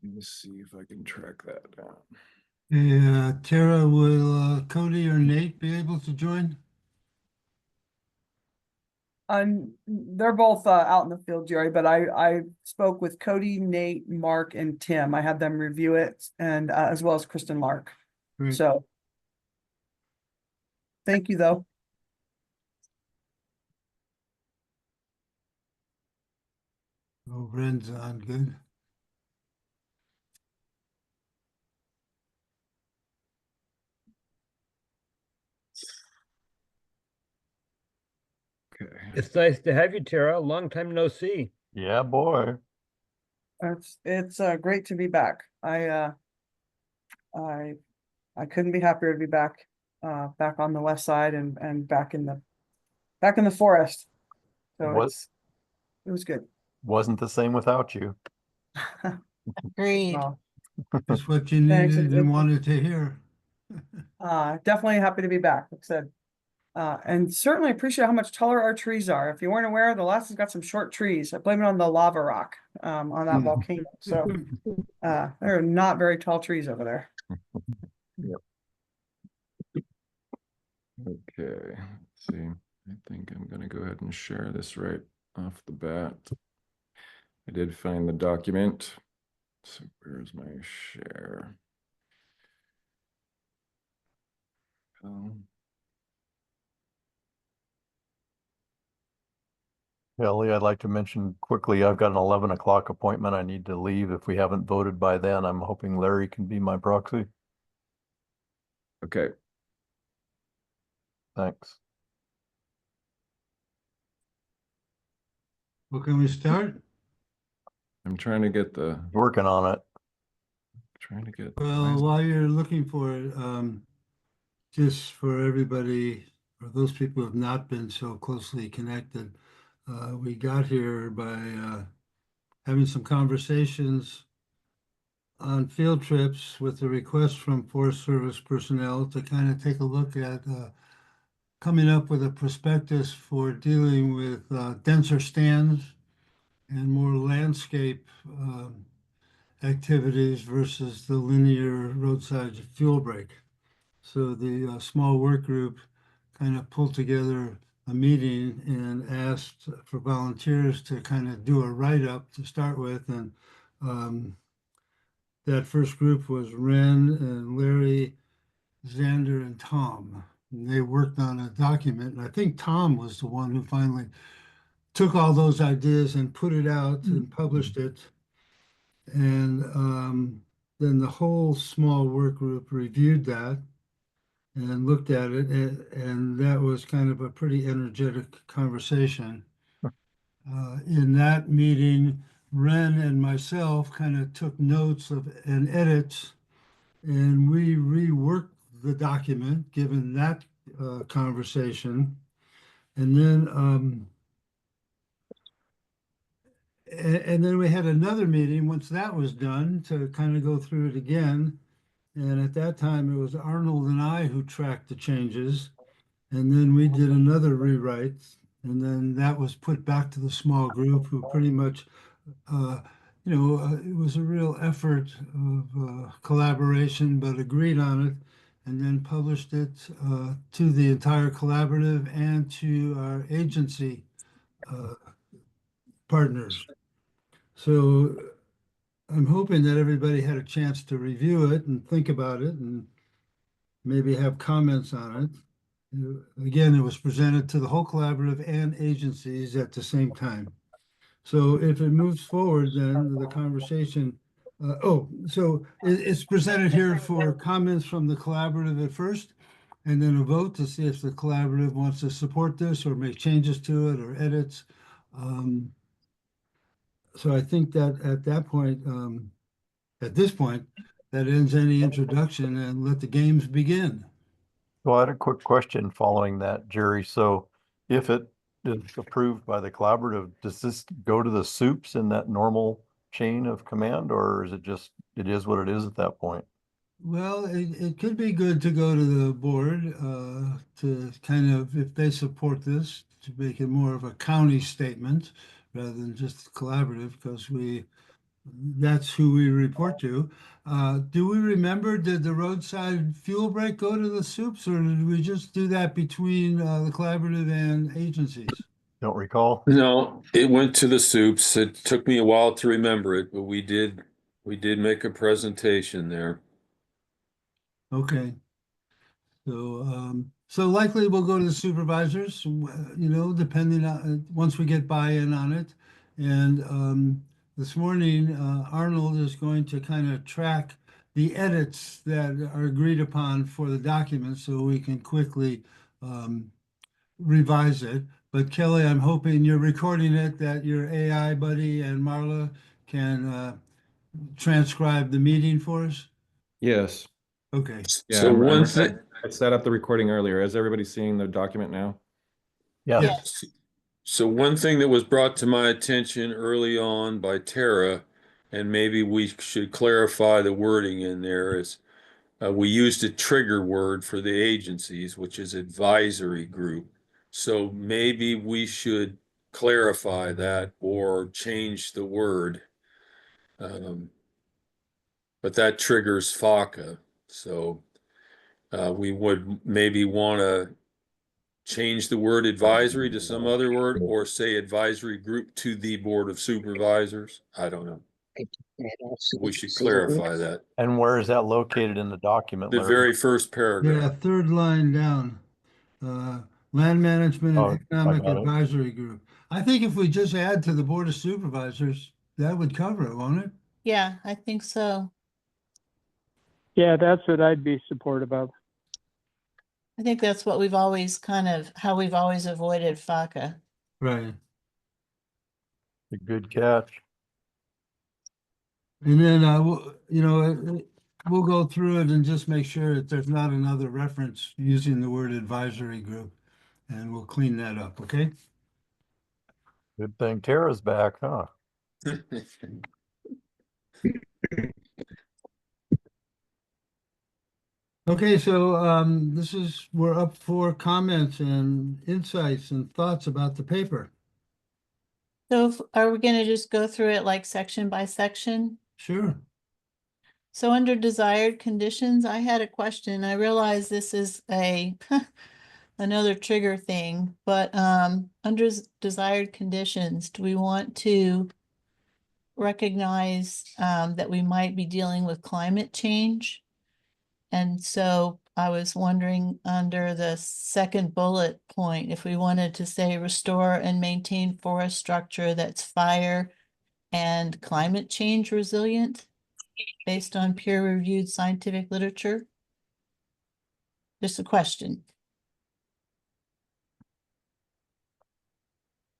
Let me see if I can track that down. Tara, will Cody or Nate be able to join? They're both out in the field, Jerry, but I spoke with Cody, Nate, Mark, and Tim. I had them review it, and as well as Kristen Lark. Great. So thank you, though. Oh, Bren's on, good. Okay. It's nice to have you, Tara. Long time no see. Yeah, boy. It's great to be back. I couldn't be happier to be back on the west side and back in the forest. So it was good. Wasn't the same without you. Agreed. Well, That's what you Thanks, needed and wanted to hear. definitely happy to be back, like I said. And certainly appreciate how much taller our trees are. If you weren't aware, the Alaska's got some short trees. I blame it on the lava rock on that volcano. So there are not very tall trees over there. Okay, let's see. I think I'm gonna go ahead and share this right off the bat. I did find the document. So where's my share? Kelly, I'd like to mention quickly, I've got an 11 o'clock appointment. I need to leave. If we haven't voted by then, I'm hoping Larry can be my proxy. Okay, Thanks. Well, can we start? I'm trying to get the, Working on it. Well, while you're looking for it, just for everybody, or those people who have not been so closely connected, we got here by having some conversations on field trips with a request from Forest Service personnel to kind of take a look at coming up with a prospectus for dealing with denser stands and more landscape activities versus the linear roadside fuel break. So the small work group kind of pulled together a meeting and asked for volunteers to kind of do a write-up to start with. And that first group was Ren and Larry, Xander, and Tom. And they worked on a document. And I think Tom was the one who finally took all those ideas and put it out and published it. And then the whole small work group reviewed that and looked at it, and that was kind of a pretty energetic conversation. In that meeting, Ren and myself kind of took notes and edits, and we reworked the document given that conversation. And then we had another meeting once that was done to kind of go through it again. And at that time, it was Arnold and I who tracked the changes. And then we did another rewrite. And then that was put back to the small group who pretty much, it was a real effort of collaboration, but agreed on it and then published it to the entire collaborative and to our agency partners. So I'm hoping that everybody had a chance to review it and think about it and maybe have comments on it. Again, it was presented to the whole collaborative and agencies at the same time. So if it moves forward, then the conversation, so it's presented here for comments from the collaborative at first, and then a vote to see if the collaborative wants to support this or make changes to it or edits. So I think that at that point, at this point, that ends any introduction and let the games begin. So I had a quick question following that, Jerry. So if it is approved by the collaborative, does this go to the soups in that normal chain of command, or is it just, it is what it is at that point? Well, it could be good to go to the board to kind of, if they support this, to make it more of a county statement rather than just collaborative, because that's who we report to. Do we remember, did the roadside fuel break go to the soups, or did we just do that between the collaborative and agencies? Don't recall? No, it went to the soups. It took me a while to remember it, but we did make a presentation there. Okay. So likely we'll go to the supervisors, depending on, once we get buy-in on it. And this morning, Arnold is going to kind of track the edits that are agreed upon for the document so we can quickly revise it. But Kelly, I'm hoping you're recording it, that your AI buddy and Marla can transcribe the meeting for us. Yes. Okay. Yeah, So one thing, I set up the recording earlier. Is everybody seeing the document now? Yes. Yes. so one thing that was brought to my attention early on by Tara, and maybe we should clarify the wording in there, is we used a trigger word for the agencies, which is advisory group. So maybe we should clarify that or change the word. But that triggers FACA. So we would maybe want to change the word advisory to some other word or say advisory group to the Board of Supervisors. I don't know. We should clarify that. And where is that located in the document, The Larry? very first Yeah, paragraph. third line down, Land Management Oh, and I Economic got it. Advisory Group. I think if we just add to the Board of Supervisors, that would cover it, won't it? Yeah, I think so. Yeah, that's what I'd be supportive of. I think that's what we've always how we've always avoided FACA. Right. A good catch. And then, we'll go through it and just make sure that there's not another reference using the word advisory group, and we'll clean that up, okay? Good thing Tara's back, huh? Okay, so we're up for comments and insights and thoughts about the paper. So are we gonna just go through it like section by section? Sure. So under desired conditions, I had a question. I realize this is another trigger thing, but under desired conditions, do we want to recognize that we might be dealing with climate change? And so I was wondering under the second bullet point, if we wanted to say restore and maintain forest structure that's fire and climate change resilient based on peer-reviewed scientific literature. Just a question.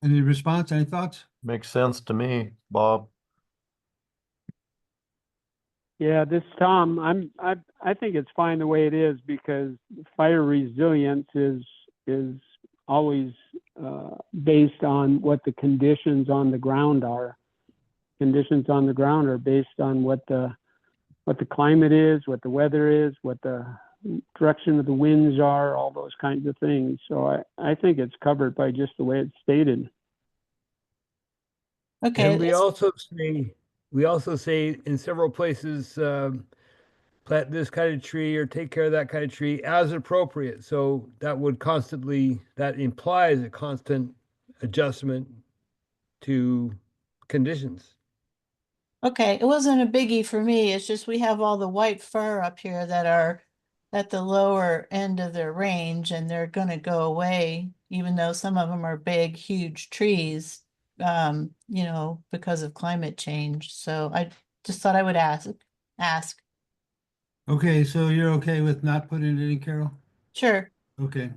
Any response, any thoughts? Makes sense to me, Bob. Yeah, this is Tom. I think it's fine the way it is because fire resilience is always based on what the conditions on the ground are. Conditions on the ground are based on what the climate is, what the weather is, what the direction of the winds are, all those kinds of things. So I think it's covered by just the way it's stated. Okay. And we also say in several places, plant this kind of tree or take care of that kind of tree as appropriate. So that implies a constant adjustment to conditions. Okay, it wasn't a biggie for me. It's just we have all the white fir up here that are at the lower end of their range and they're gonna go away, even though some of them are big, huge trees, because of climate change. So I just thought I would ask. Okay, so you're okay with not putting it in, Carol? Sure. Okay.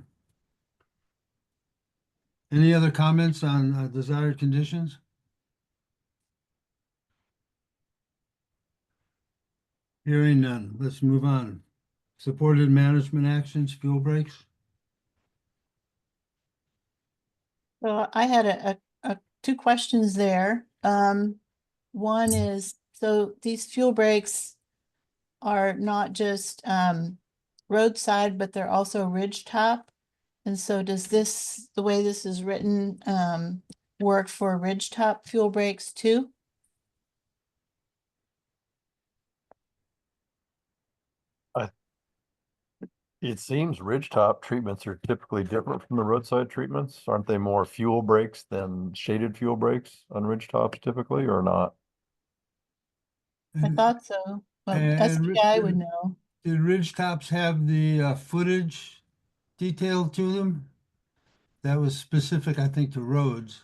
Any other comments on desired conditions? Hearing none, let's move on. Supported management actions, fuel breaks? So I had two questions there. One is, so these fuel breaks are not just roadside, but they're also ridge top. And so does this, the way this is written, work for ridge top fuel breaks too? It seems ridgetop treatments are typically different from the roadside treatments. Aren't they more fuel breaks than shaded fuel breaks on ridgetops typically, or not? I And- thought so. Well, and ri- SPI would know. Did ridge tops have the footage detailed to them? That was specific, I think, to roads.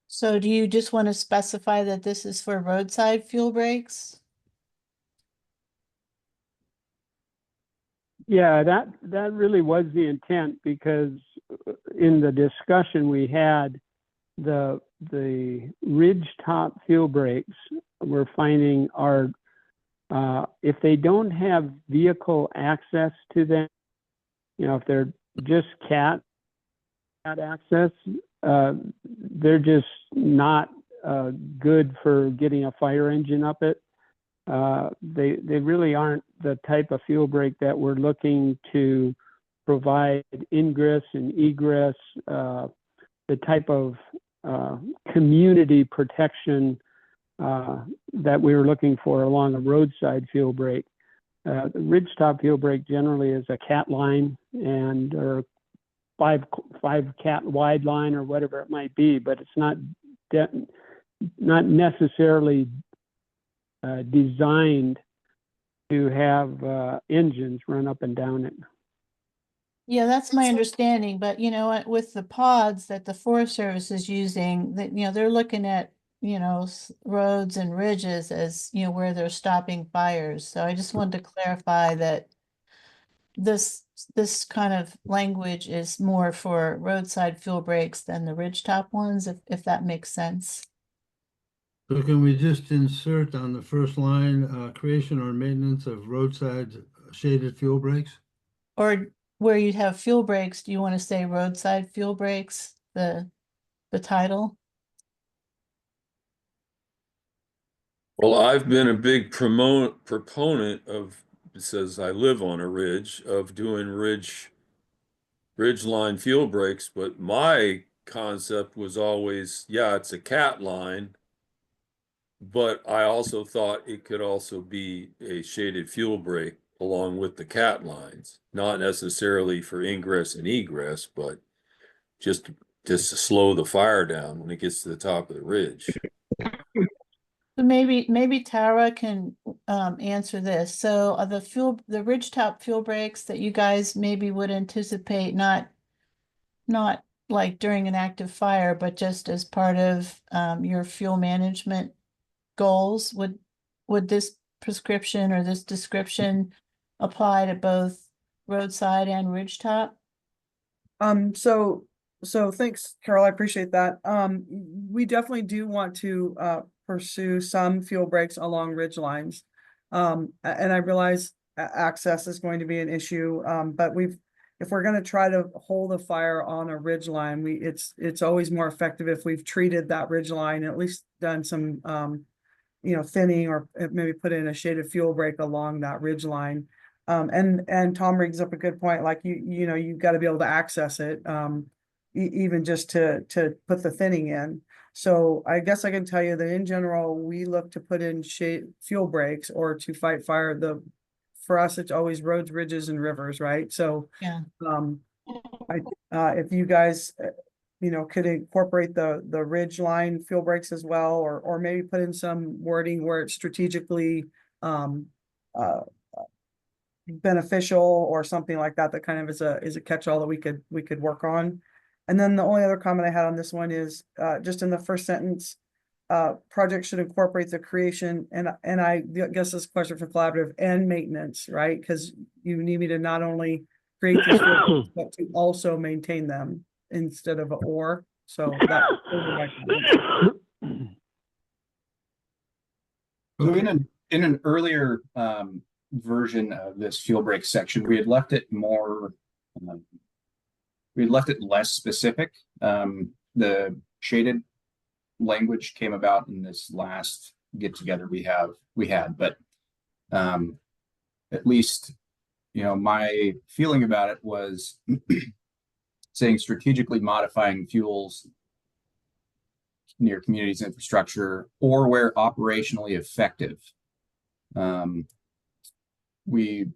So do you just want to specify that this is for roadside fuel breaks? Yeah, that really was the intent, because in the discussion we had, the ridge top fuel breaks we're finding are, if they don't have vehicle access to them, if they're just cat access, they're just not good for getting a fire engine up it. They really aren't the type of fuel break that we're looking to provide ingress and egress, the type of community protection that we were looking for along a roadside fuel break. The ridgetop fuel break generally is a cat line or five cat wide line or whatever it might be, but it's not necessarily designed to have engines run up and down it. Yeah, that's my understanding, but you know what, with the pods that the Forest Service is using, that, they're looking at, roads and ridges as, where they're stopping fires. So I just wanted to clarify that this kind of language is more for roadside fuel breaks than the ridgetop ones, if that makes sense. So can we just insert on the first line, creation or maintenance of roadside shaded fuel breaks? Or where you'd have fuel breaks, do you want to say roadside fuel breaks, the title? Well, I've been a big proponent of, it says I live on a ridge, of doing ridge line fuel breaks, but my concept was always, yeah, it's a cat line, but I also thought it could also be a shaded fuel break along with the cat lines, not necessarily for ingress and egress, but just to slow the fire down when it gets to the top of the ridge. So maybe Tara can answer this. So the ridgetop fuel breaks that you guys maybe would anticipate, not like during an active fire, but just as part of your fuel management goals, would this prescription or this description apply to both roadside and ridgetop? So thanks, Carol. I appreciate that. We definitely do want to pursue some fuel breaks along ridge lines. And I realize access is going to be an issue, but if we're going to try to hold a fire on a ridge line, it's always more effective if we've treated that ridge line, at least done some thinning, or maybe put in a shaded fuel break along that ridge line. And Tom brings up a good point, like you've got to be able to access it, even just to put the thinning in. So I guess I can tell you that in general, we look to put in fuel breaks or to fight fire. For us, it's always roads, ridges, and rivers, right? So Yeah. if you guys could incorporate the ridge line fuel breaks as well, or maybe put in some wording where it's strategically beneficial or something like that, that kind of is a catch-all that we could work on. And then the only other comment I had on this one is just in the first sentence, project should incorporate the creation, and I guess this question for collaborative and maintenance, right? Because you need me to not only create these fields, but to also maintain them instead of a or. So that those are my comments. So in an earlier version of this fuel break section, we had left it more, we had left it less specific. The shaded language came about in this last get together we had, but at least, my feeling about it was saying strategically modifying fuels near communities infrastructure or where operationally effective. We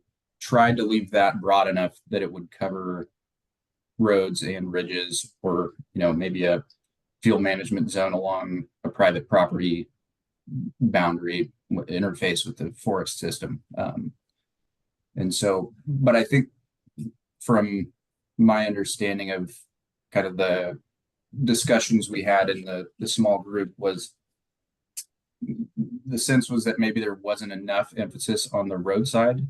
tried to leave that broad enough that it would cover roads and ridges, or maybe a fuel management zone along a private property boundary interface with the forest system. And so, but I think from my understanding of kind of the discussions we had in the small group, was the sense was that maybe there wasn't enough emphasis on the roadside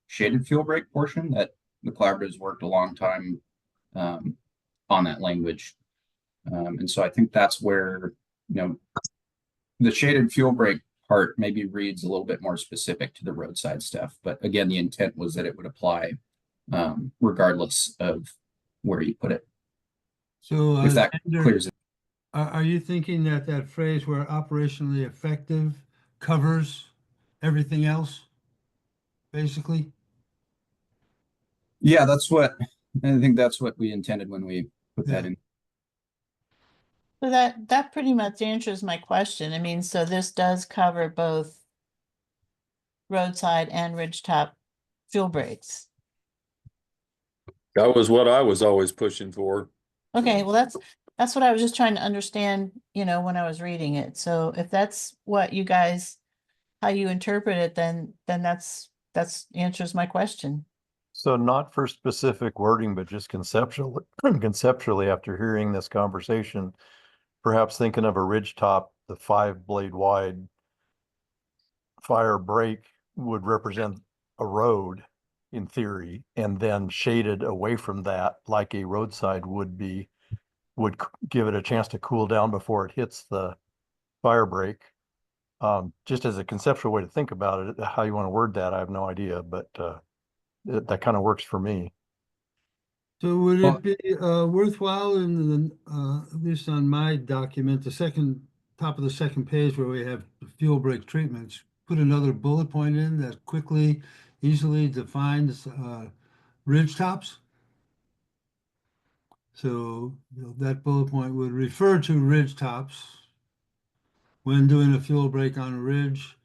shaded fuel break portion, that the collaboratives worked a long time on that language. And so I think that's where, the shaded fuel break part maybe reads a little bit more specific to the roadside stuff. But again, the intent was that it would apply regardless of where you put it. So If that Xander, clears it. are you thinking that that phrase where operationally effective covers everything else, basically? Yeah, I think that's what we intended when we put that Yeah. in. So that pretty much answers my question. I mean, so this does cover both roadside and ridgetop fuel breaks. That was what I was always pushing for. Okay, well, that's what I was just trying to understand, when I was reading it. So if that's what you guys, how you interpret it, then that's answers my question. So not for specific wording, but just conceptually after hearing this conversation, perhaps thinking of a ridge top, the 5-blade wide fire break would represent a road in theory, and then shaded away from that like a roadside would give it a chance to cool down before it hits the fire break. Just as a conceptual way to think about it, how you want to word that, I have no idea, but that kind of works for me. So would it be worthwhile in the, at least on my document, the top of the second page where we have fuel break treatments, put another bullet point in that easily defines ridge tops? So that bullet point would refer to ridge tops when doing a fuel break on a ridge,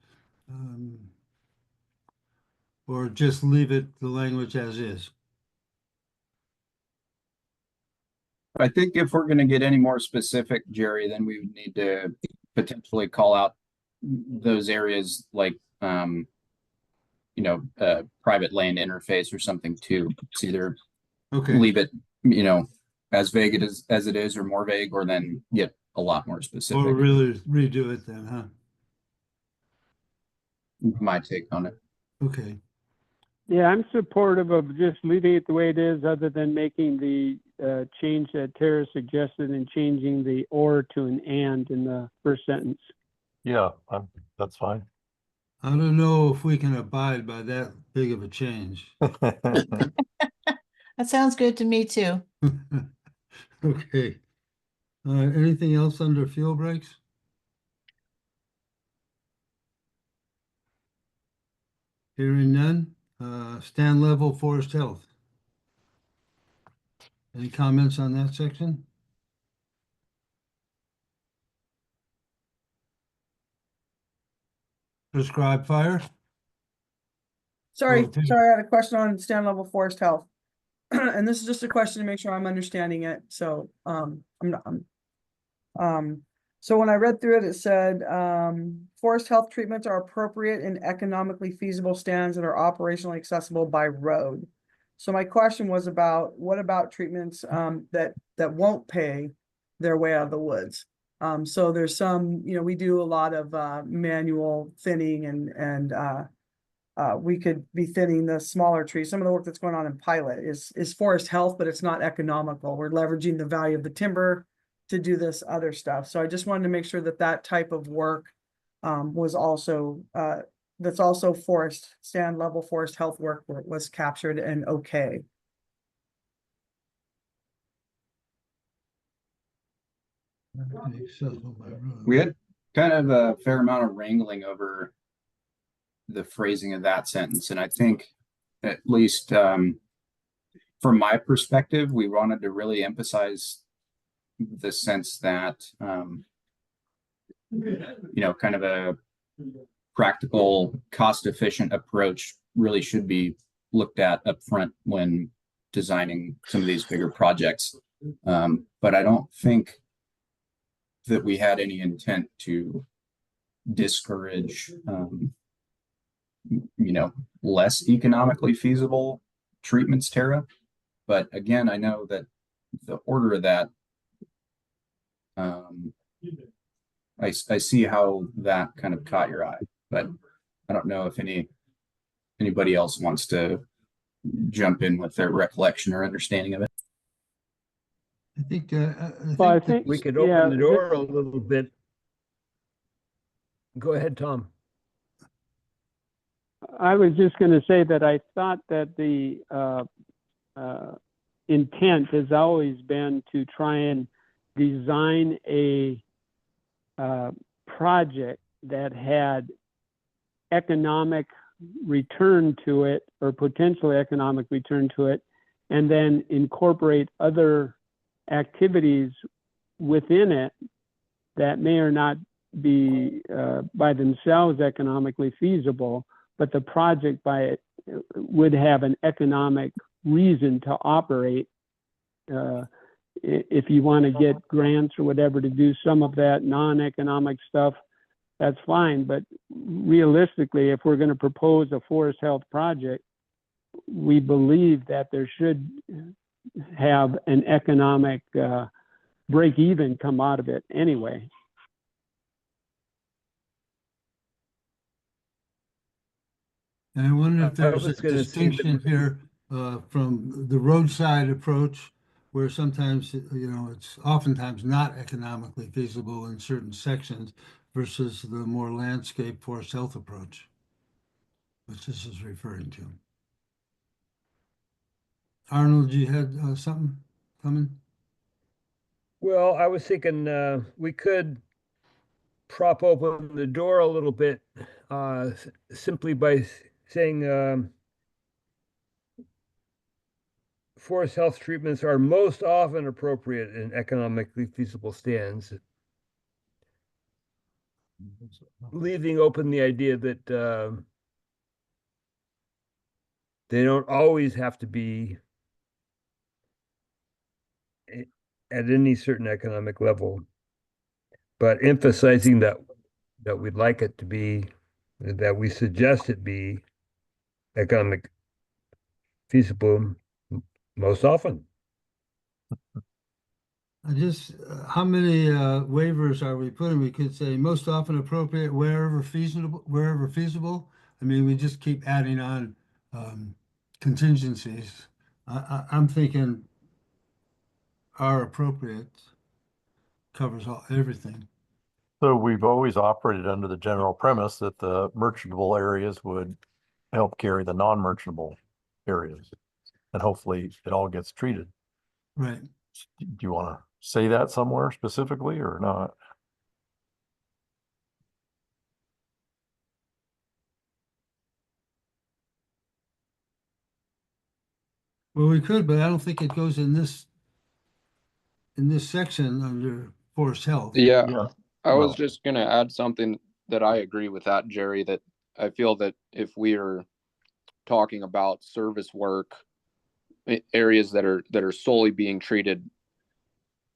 or just leave it the language as is. I think if we're going to get any more specific, Jerry, then we would need to potentially call out those areas like, private land interface or something too. It's either Okay. leave it, as vague as it is, or more vague, or then get a lot more specific. Or really redo it then, huh? My take on it. Okay. Yeah, I'm supportive of just leaving it the way it is, other than making the change that Tara suggested and changing the or to an and in the first sentence. Yeah, that's fine. I don't know if we can abide by that big of a change. That sounds good to me too. Okay. Anything else under fuel breaks? Hearing none. Stand level forest health. Any comments on that section? Prescribed fire? Sorry, Okay. sorry, I had a question on stand level forest health. And this is just a question to make sure I'm understanding it, so, so when I read through it, it said, forest health treatments are appropriate in economically feasible stands that are operationally accessible by road. So my question was what about treatments, that won't pay their way out of the woods? So there's some, we do a lot of, manual thinning and we could be thinning the smaller trees. Some of the work that's going on in Pilot is forest health, but it's not economical. We're leveraging the value of the timber to do this other stuff. So I just wanted to make sure that that type of work was also, that's also stand level forest health work was captured and okay. We had kind of a fair amount of wrangling over the phrasing of that sentence, and I think at least from my perspective, we wanted to really emphasize the sense that kind of a practical, cost-efficient approach really should be looked at up front when designing some of these bigger projects. But I don't think that we had any intent to discourage less economically feasible treatments, Tara. But again, I know that the order of that, I see how that kind of caught your eye, but I don't know if anybody else wants to jump in with their recollection or understanding of it. I think, Well, I think We could yeah, open the door a little bit. Go ahead, Tom. I was just going to say that I thought that the intent has always been to try and design a project that had economic return to it, or potential economic return to it, and then incorporate other activities within it that may or not be by themselves economically feasible, but the project by it would have an economic reason to operate. If you want to get grants or whatever to do some of that non-economic stuff, that's fine. But realistically, if we're going to propose a forest health project, we believe that there should have an economic break even come out of it anyway. And I wonder if I there's a was gonna say that- distinction here from the roadside approach, where sometimes, it's oftentimes not economically feasible in certain sections versus the more landscape forest health approach, which this is referring to. Arnold, you had something coming? Well, I was thinking we could prop open the door a little bit simply by saying forest health treatments are most often appropriate in economically feasible stands, leaving open the idea that they don't always have to be at any certain economic level, but emphasizing that we'd like it to be, that we suggest it be economic feasible most often. How many waivers are we putting? We could say most often appropriate wherever feasible. I mean, we just keep adding on contingencies. I'm thinking are appropriate covers everything. So we've always operated under the general premise that the merchantable areas would help carry the non-merchantable areas. And hopefully it all gets treated. Right. Do you want to say that somewhere specifically or not? Well, we could, but I don't think it goes in this section under forest health. Yeah, I was Well, just going to add something that I agree with that, Jerry, that I feel that if we are talking about service work, areas that are solely being treated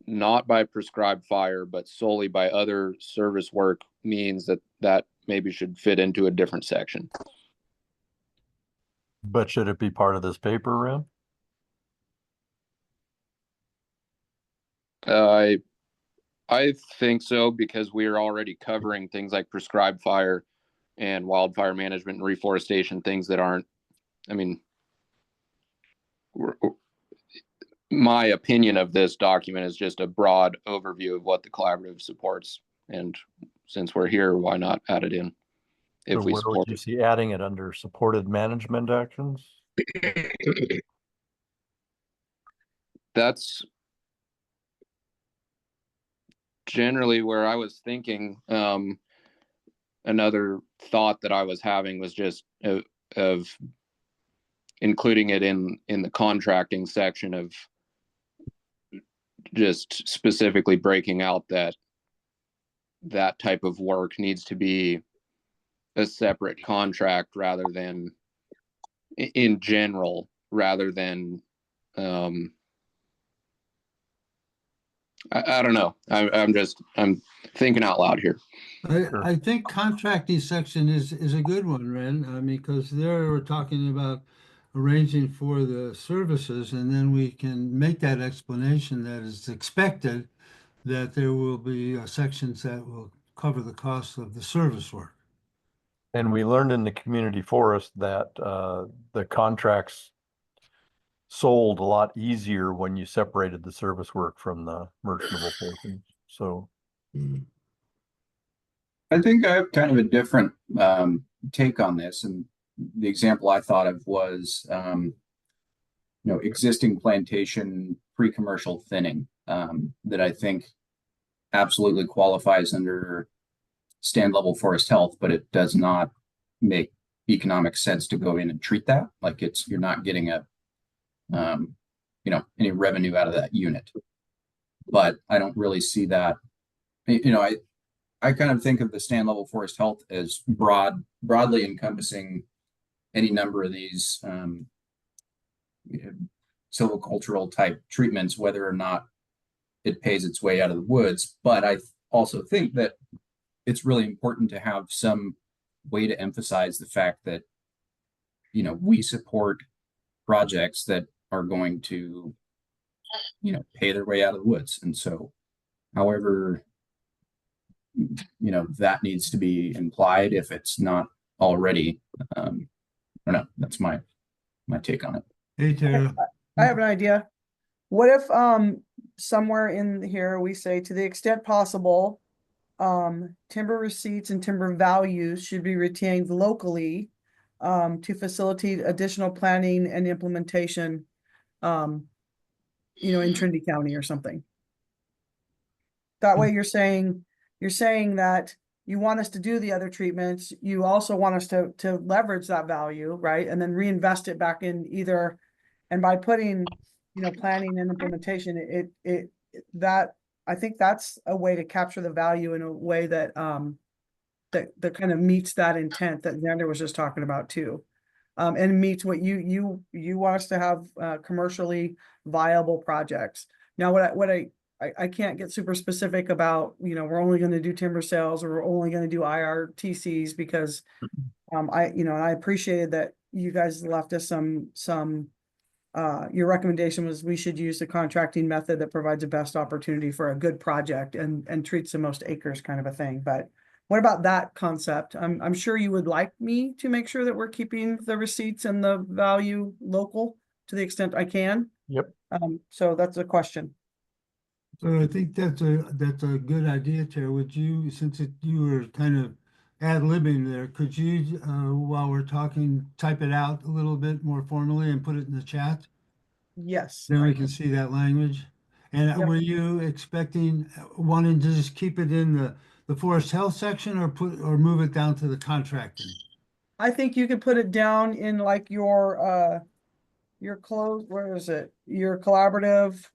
not by prescribed fire, but solely by other service work, means that maybe should fit into a different section. but should it be part of this paper, Ren? I think so, because we are already covering things like prescribed fire and wildfire management and reforestation, things that aren't, I mean, my opinion of this document is just a broad overview of what the collaborative supports. And since we're here, why not add it in if So we where support would you see adding it under supported management actions? it? That's generally where I was thinking. Another thought that I was having was just of including it in the contracting section of just specifically breaking out that type of work needs to be a separate contract rather than in general, rather than I don't know. I'm thinking out loud here. I think contracting section is a good one, Ren. I mean, because there we're talking about arranging for the services, and then we can make that explanation that it's expected that there will be sections that will cover the cost of the service work. And we learned in the community forest that the contracts sold a lot easier when you separated the service work from the merchantable portion. So I think I have kind of a different take on this, and the example I thought of was, existing plantation pre-commercial thinning that I think absolutely qualifies under stand level forest health, but it does not make economic sense to go in and treat that like you're not getting any revenue out of that unit. But I don't really see that. I kind of think of the stand level forest health as broadly encompassing any number of these silvicultural type treatments, whether or not it pays its way out of the woods. But I also think that it's really important to have some way to emphasize the fact that, we support projects that are going to, pay their way out of the woods. And so, however, that needs to be implied if it's not already. I don't know. That's my take on it. Hey, Tara. I have an idea. What if somewhere in here we say, to the extent possible, timber receipts and timber values should be retained locally to facilitate additional planning and implementation, in Trinity County or something. That way you're saying that you want us to do the other treatments. You also want us to leverage that value, right? And then reinvest it back in either, and by putting, planning and implementation, that I think that's a way to capture the value in a way that that kind of meets that intent that Xander was just talking about too. And meets what you want us to have commercially viable projects. Now, I can't get super specific about, we're only going to do timber sales or we're only going to do IRTCs because I appreciated that you guys left us some your recommendation was we should use the contracting method that provides the best opportunity for a good project and treats the most acres kind of a thing. But what about that concept? I'm sure you would like me to make sure that we're keeping the receipts and the value local to the extent I can. Yep. So that's a question. So I think that's a good idea, Tara. Would you, since you were kind of ad-libbing there, could you, while we're talking, type it out a little bit more formally and put it in the chat? Yes. Then we can see that language. And Yep. were you expecting, wanting to just keep it in the forest health section or move it down to the contracting? I think you could put it down in like your where is it? Your collaborative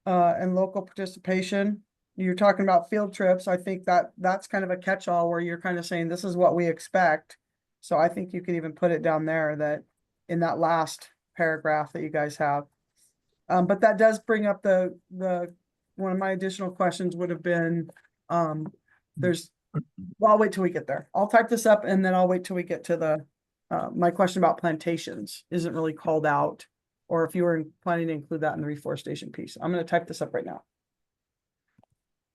and local participation. You're talking about field trips. I think that's kind of a catch-all where you're kind of saying this is what we expect. So I think you could even put it down there that in that last paragraph that you guys have. But that does bring up the one of my additional questions would have been well, I'll wait till we get there. I'll type this up and then I'll wait till we get to the my question about plantations isn't really called out, or if you were planning to include that in the reforestation piece. I'm going to type this up right now.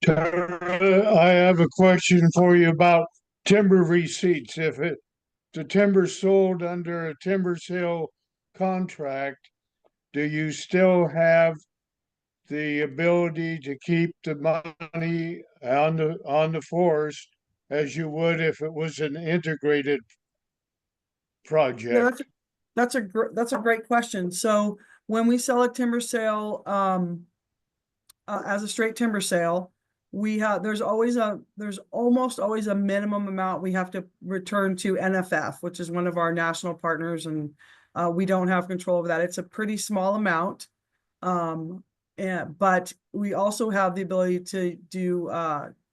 I have a question for you about timber receipts. If the timber sold under a timber sale contract, do you still have the ability to keep the money on the forest as you would if it was an integrated project? Yeah, that's a great question. So when we sell a timber sale, as a straight timber sale, there's almost always a minimum amount we have to return to NFF, which is one of our national partners, and we don't have control of that. It's a pretty small amount. But we also have the ability to do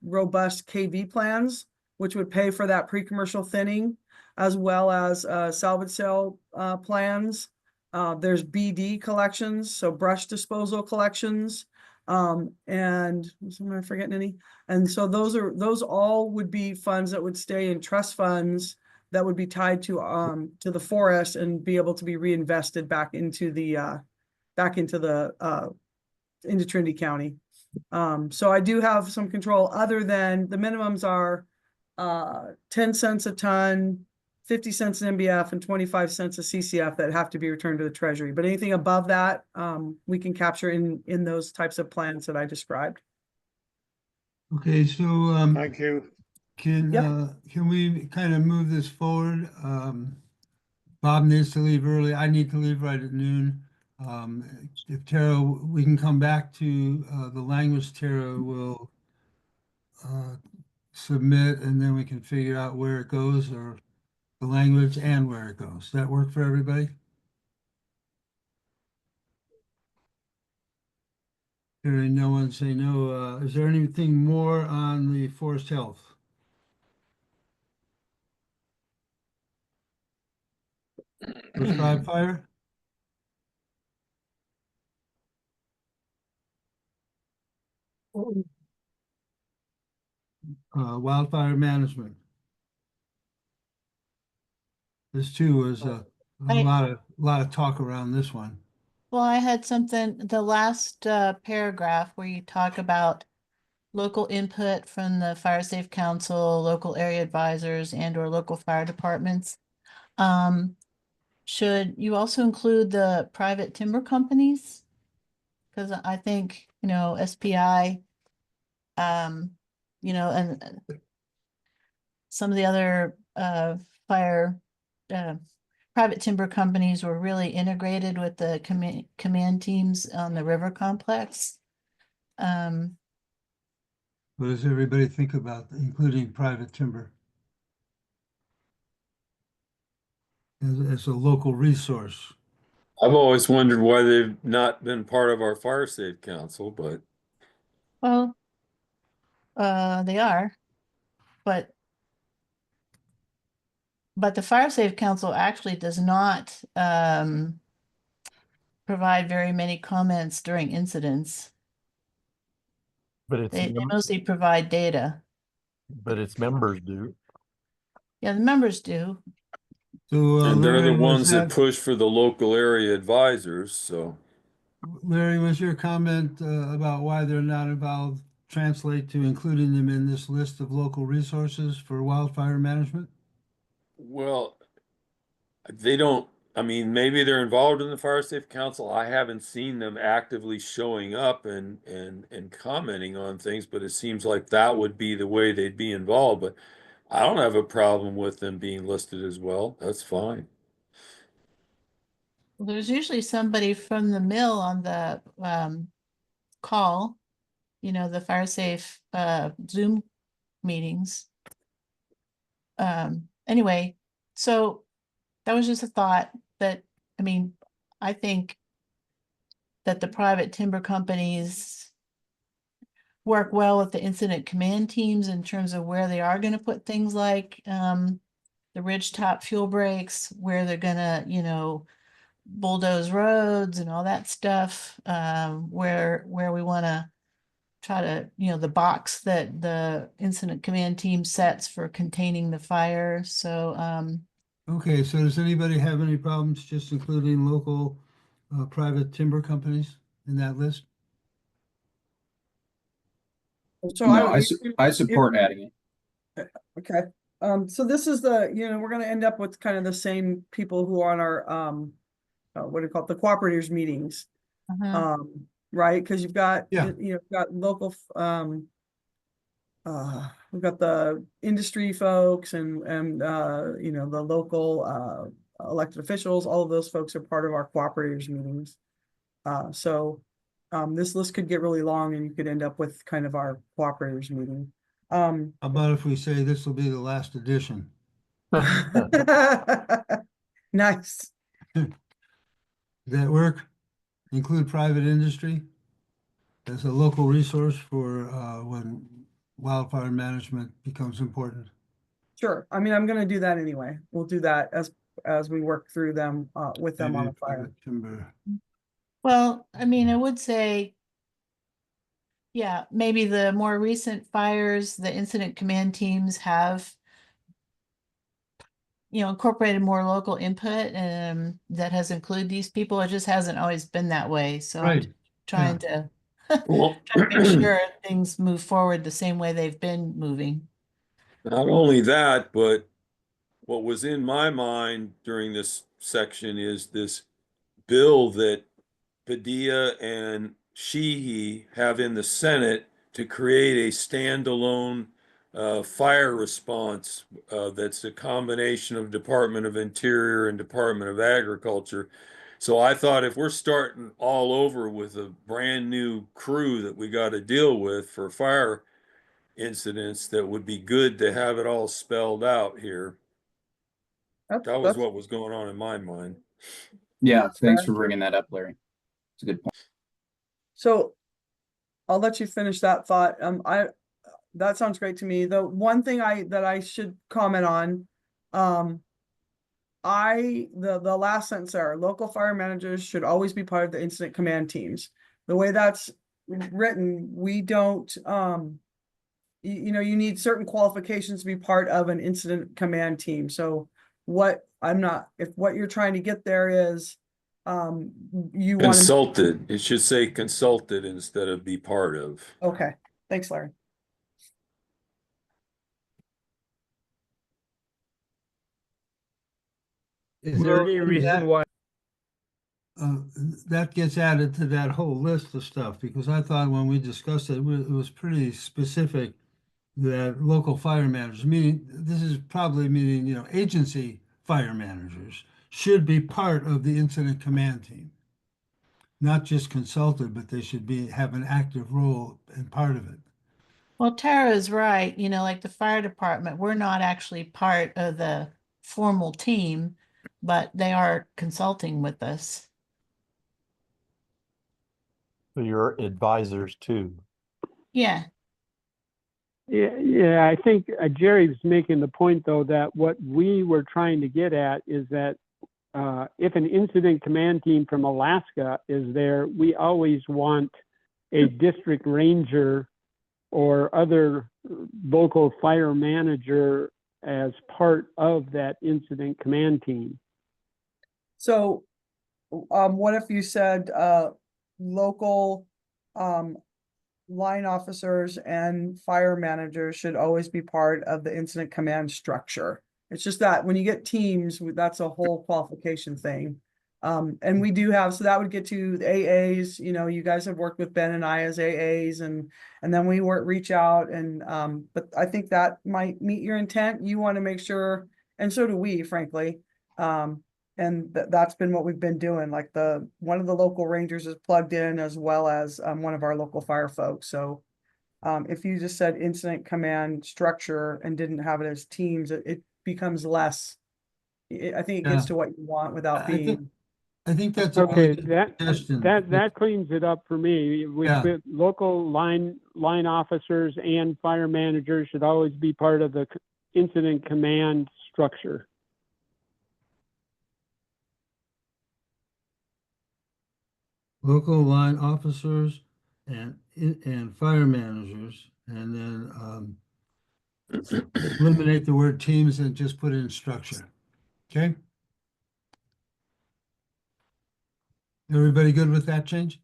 robust KV plans, which would pay for that pre-commercial thinning, as well as salvage sale plans. There's BD collections, so brush disposal collections. And am I forgetting any? And so those all would be funds that would stay in trust funds that would be tied to the forest and be able to be reinvested back into into Trinity County. So I do have some control, other than the minimums are 10 cents a ton, 50 cents an MBF, and 25 cents a CCF that have to be returned to the Treasury. But anything above that, we can capture in those types of plans that I described. Okay, so Thank you. can we kind of move this forward? Bob needs to leave early. I need to leave right at noon. If Tara, we can come back to the language Tara will submit, and then we can figure out where it goes, or the language and where it goes. Does that work for everybody? Hearing no one say no, is there anything more on the forest health? Prescribed fire? Wildfire management. This too was a lot of talk around this one. Well, I had something, the last paragraph where you talk about local input from the Fire Safe Council, local area advisors, and/or local fire departments. Should you also include the private timber companies? Because I think, SPI, and some of the other fire private timber companies were really integrated with the command teams on the river complex. What does everybody think about including private timber as a local resource? I've always wondered why they've not been part of our fire safe council, but Well, they are, but the Fire Safe Council actually does not provide very many comments during incidents. But it's, They mostly provide data. but its members do. Yeah, the members do. So and they're the Larry, ones that push for the local area advisors, so. Larry, was your comment about why they're not involved translate to including them in this list of local resources for wildfire management? Well, they don't, I mean, maybe they're involved in the Fire Safe Council. I haven't seen them actively showing up and commenting on things, but it seems like that would be the way they'd be involved. But I don't have a problem with them being listed as well. That's fine. Well, there's usually somebody from the mill on the call, the Fire Safe Zoom meetings. Anyway, so that was just a thought that, I think that the private timber companies work well with the incident command teams in terms of where they are going to put things like the ridgetop fuel breaks, where they're going to, bulldoze roads and all that stuff, where we want to try to, the box that the incident command team sets for containing the fire. So, Okay, so does anybody have any problems just including local private timber companies in that list? So No, I support adding it. okay. So this is we're gonna end up with kind of the same people who are on our what do you call it, the cooperators meetings. Right? Because you've got you've got local we've got the industry folks and the local elected officials. All of those folks are part of our cooperators meetings. So This list could get really long and you could end up with kind of our cooperators meeting. How about if we say this will be the last edition? Nice. Does that work? Include private industry as a local resource for when wildfire management becomes important. Sure. I mean, I'm gonna do that anyway. We'll do that as we work through them with them on Maybe the fire. private timber. Well, I mean, I would say, yeah, maybe the more recent fires, the incident command teams have, incorporated more local input, that has included these people. It just hasn't always been that way. So I'm Right. trying to Well, trying to make sure things move forward the same way they've been moving. not only that, but what was in my mind during this section is this bill that Padilla and Sheehy have in the Senate to create a standalone fire response that's a combination of Department of Interior and Department of Agriculture. So I thought if we're starting all over with a brand new crew that we got to deal with for fire incidents, that would be good to have it all spelled out here. That was That's what was going on in my mind. Yeah, thanks fair. for bringing that up, Larry. It's a good point. So I'll let you finish that thought. That sounds great to me. The one thing that I should comment on, the last sentence there, local fire managers should always be part of the incident command teams. The way that's written, we don't, you need certain qualifications to be part of an incident command team. So if what you're trying to get there is, you want to, Consulted. It should say consulted instead of be part of. okay, thanks, Larry. Is Well, there any any reason why? that gets added to that whole list of stuff? Because I thought when we discussed it, it was pretty specific that local fire managers, meaning this is probably meaning, agency fire managers should be part of the incident command team. Not just consulted, but they should have an active role and part of it. Well, Tara's right. Like the fire department, we're not actually part of the formal team, but they are consulting with us. So you're advisors too. Yeah. Yeah, I think Jerry's making the point, though, that what we were trying to get at is that if an incident command team from Alaska is there, we always want a district ranger or other local fire manager as part of that incident command team. So, what if you said, local, line officers and fire managers should always be part of the incident command structure? It's just that when you get teams, that's a whole qualification thing. And we do have, so that would get to the AAs, you guys have worked with Ben and I as AAs, and then we reach out and, but I think that might meet your intent. You want to make sure, and so do we, frankly. And that's been what we've been doing. Like one of the local rangers is plugged in as well as one of our local fire folks. So if you just said incident command structure and didn't have it as teams, it becomes less. I think it gets to what you want without being. I think that's a really Okay, good suggestion. that cleans it up for me. We Yeah. put local line officers and fire managers should always be part of the incident command structure. Local line officers and fire managers, and then eliminate the word teams and just put in structure. Okay? Everybody good with that change?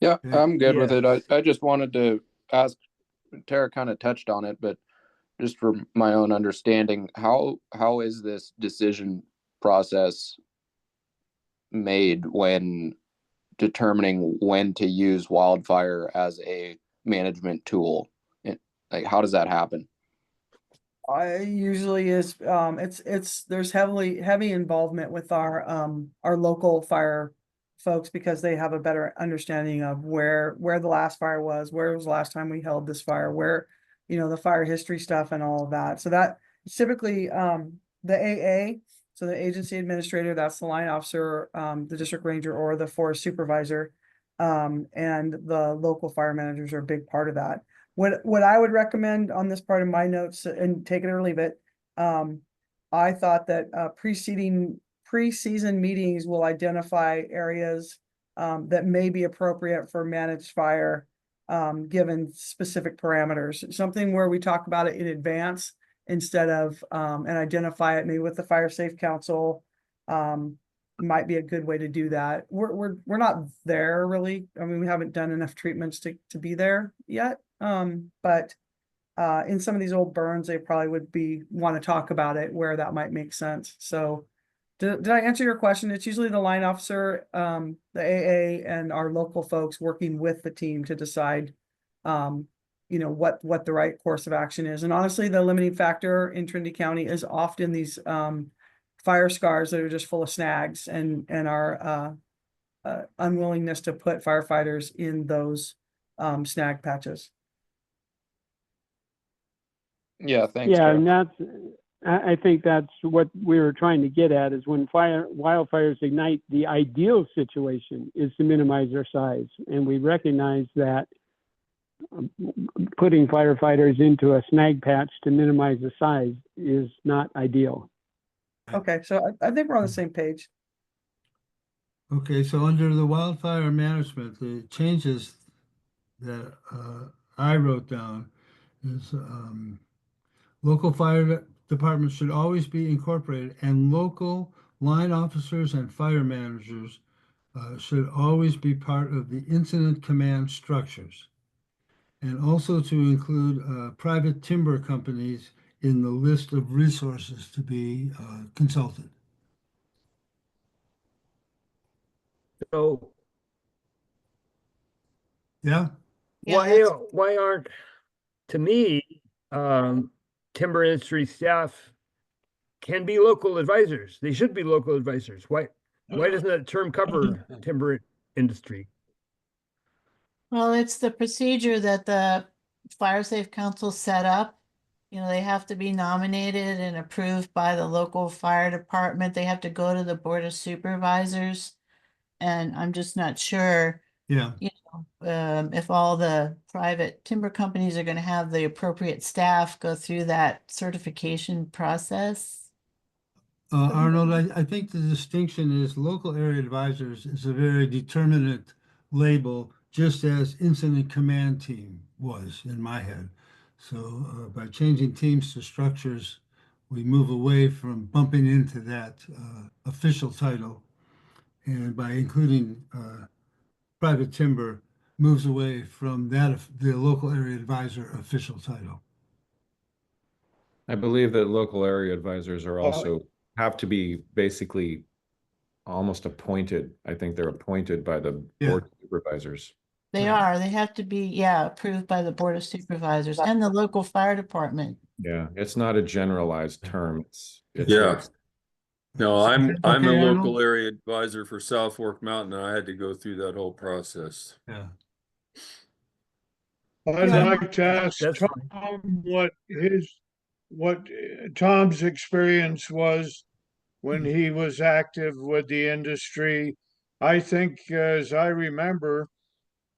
Yeah, Okay. I'm good with Yeah. it. I just wanted to ask, Tara kind of touched on it, but just for my own understanding, how is this decision process made when determining when to use wildfire as a management tool? Like, how does that happen? I usually is, there's heavy involvement with our local fire folks because they have a better understanding of where the last fire was, where was the last time we held this fire, where, you know, the fire history stuff and all of that. So that typically, the AA, so the agency administrator, that's the line officer, the district ranger or the forest supervisor. And the local fire managers are a big part of that. What I would recommend on this part of my notes, and take it or leave it, I thought that pre-season meetings will identify areas that may be appropriate for managed fire, given specific parameters. Something where we talk about it in advance instead of and identify it maybe with the Fire Safe Council. Might be a good way to do that. We're not there really. I mean, we haven't done enough treatments to be there yet. But in some of these old burns, they probably would want to talk about it where that might make sense. So did I answer your question? It's usually the line officer, the AA and our local folks working with the team to decide, you know, what the right course of action is. And honestly, the limiting factor in Trinity County is often these, fire scars that are just full of snags and our, unwillingness to put firefighters in those, snag patches. Yeah, thanks, Yeah, Jeff. and I think that's what we were trying to get at, is when wildfires ignite, the ideal situation is to minimize their size. And we recognize that putting firefighters into a snag patch to minimize the size is not ideal. Okay, so I think we're on the same page. Okay, so under the wildfire management, the changes that I wrote down is local fire departments should always be incorporated, and local line officers and fire managers should always be part of the incident command structures. And also to include private timber companies in the list of resources to be consulted. So Yeah, Yeah, why aren't, to me, timber industry staff can be local advisors? They should be local advisors. Why doesn't that term cover timber industry? well, it's the procedure that the Fire Safe Council set up. You know, they have to be nominated and approved by the local fire department. They have to go to the Board of Supervisors. And I'm just not sure, yeah. you know, if all the private timber companies are going to have the appropriate staff go through that certification process. Arnold, I think the distinction is local area advisors is a very determinate label, just as incident command team was in my head. So by changing teams to structures, we move away from bumping into that official title. And by including private timber, moves away from that, the local area advisor official title. I believe that local area advisors are also have to be basically almost appointed. I think they're appointed by the board of supervisors. They are, they have to be, yeah, approved by the Board of Supervisors and the local fire department. Yeah, it's not a generalized term. It's Yeah. No, I'm Okay, a Arnold? local area advisor for South Fork Mountain, and I had to go through that whole process. Yeah. I'd Yeah. like to ask That's Tom what Tom's experience was when he was active with the industry. I think, as I remember,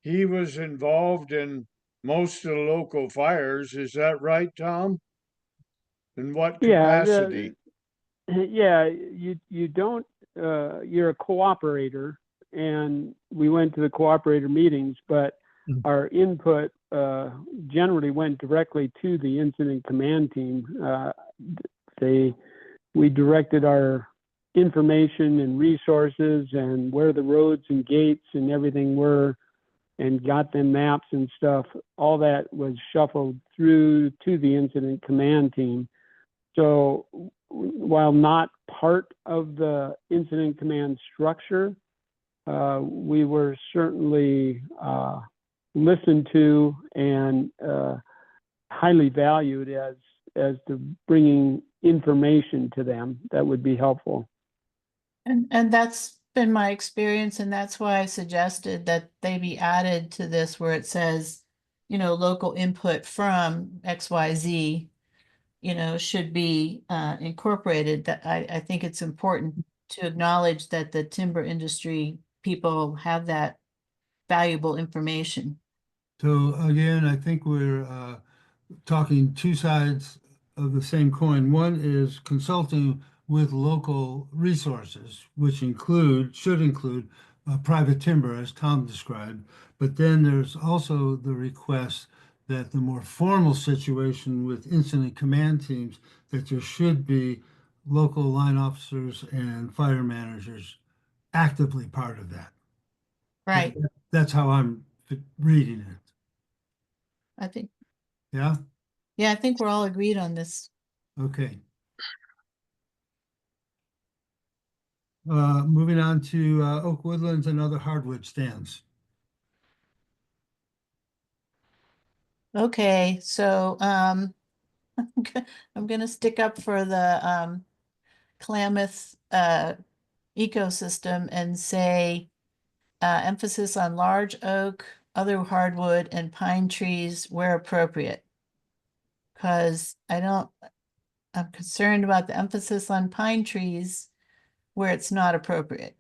he was involved in most of the local fires. Is that right, Tom? In what capacity? Yeah, you don't, you're a cooperator, and we went to the cooperator meetings, but our input generally went directly to the incident command team. We directed our information and resources and where the roads and gates and everything were, and got them maps and stuff. All that was shuffled through to the incident command team. So while not part of the incident command structure, we were certainly listened to and highly valued as to bringing information to them that would be helpful. And that's been my experience, and that's why I suggested that they be added to this where it says, local input from XYZ, should be incorporated. That I think it's important to acknowledge that the timber industry people have that valuable information. So again, I think we're talking two sides of the same coin. One is consulting with local resources, which should include private timber, as Tom described. But then there's also the request that the more formal situation with incident command teams, that there should be local line officers and fire managers actively part of that. Right. That's how I'm reading it. I think, Yeah? yeah, I think we're all agreed on this. Okay. Moving on to oak woodlands and other hardwood stands. Okay, so I'm gonna stick up for the Klamath ecosystem and say emphasis on large oak, other hardwood, and pine trees where appropriate. Because I'm concerned about the emphasis on pine trees where it's not appropriate.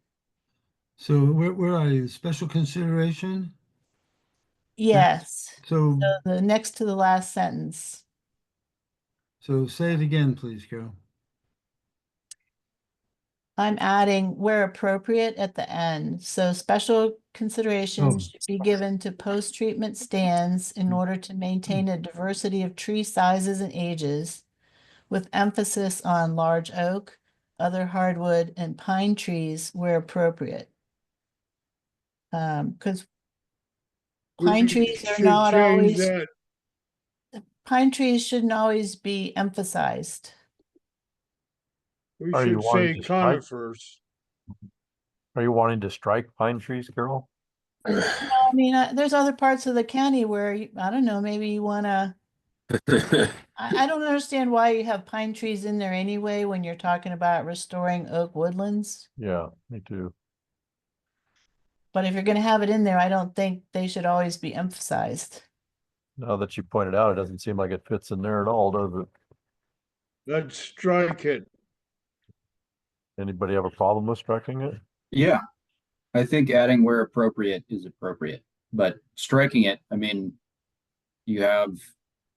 So where are you? Special consideration? Yes, So, so the next to the last sentence. so say it again, please, Carol. I'm adding where appropriate at the end. So special consideration Oh. should be given to post-treatment stands in order to maintain a diversity of tree sizes and ages, with emphasis on large oak, other hardwood, and pine trees where appropriate. Because pine trees are should not change always, that. pine trees shouldn't always be emphasized. We Are you should wanting say to strike? conifers. Are you wanting to strike pine trees, Carol? No, I mean, there's other parts of the county where, I don't know, maybe you want to, I don't understand why you have pine trees in there anyway when you're talking about restoring oak woodlands. Yeah, me too. But if you're going to have it in there, I don't think they should always be emphasized. Now that you pointed out, it doesn't seem like it fits in there at all, does it? Let's strike it. Anybody have a problem with striking it? Yeah, I think adding where appropriate is appropriate, but striking it, I mean, you have,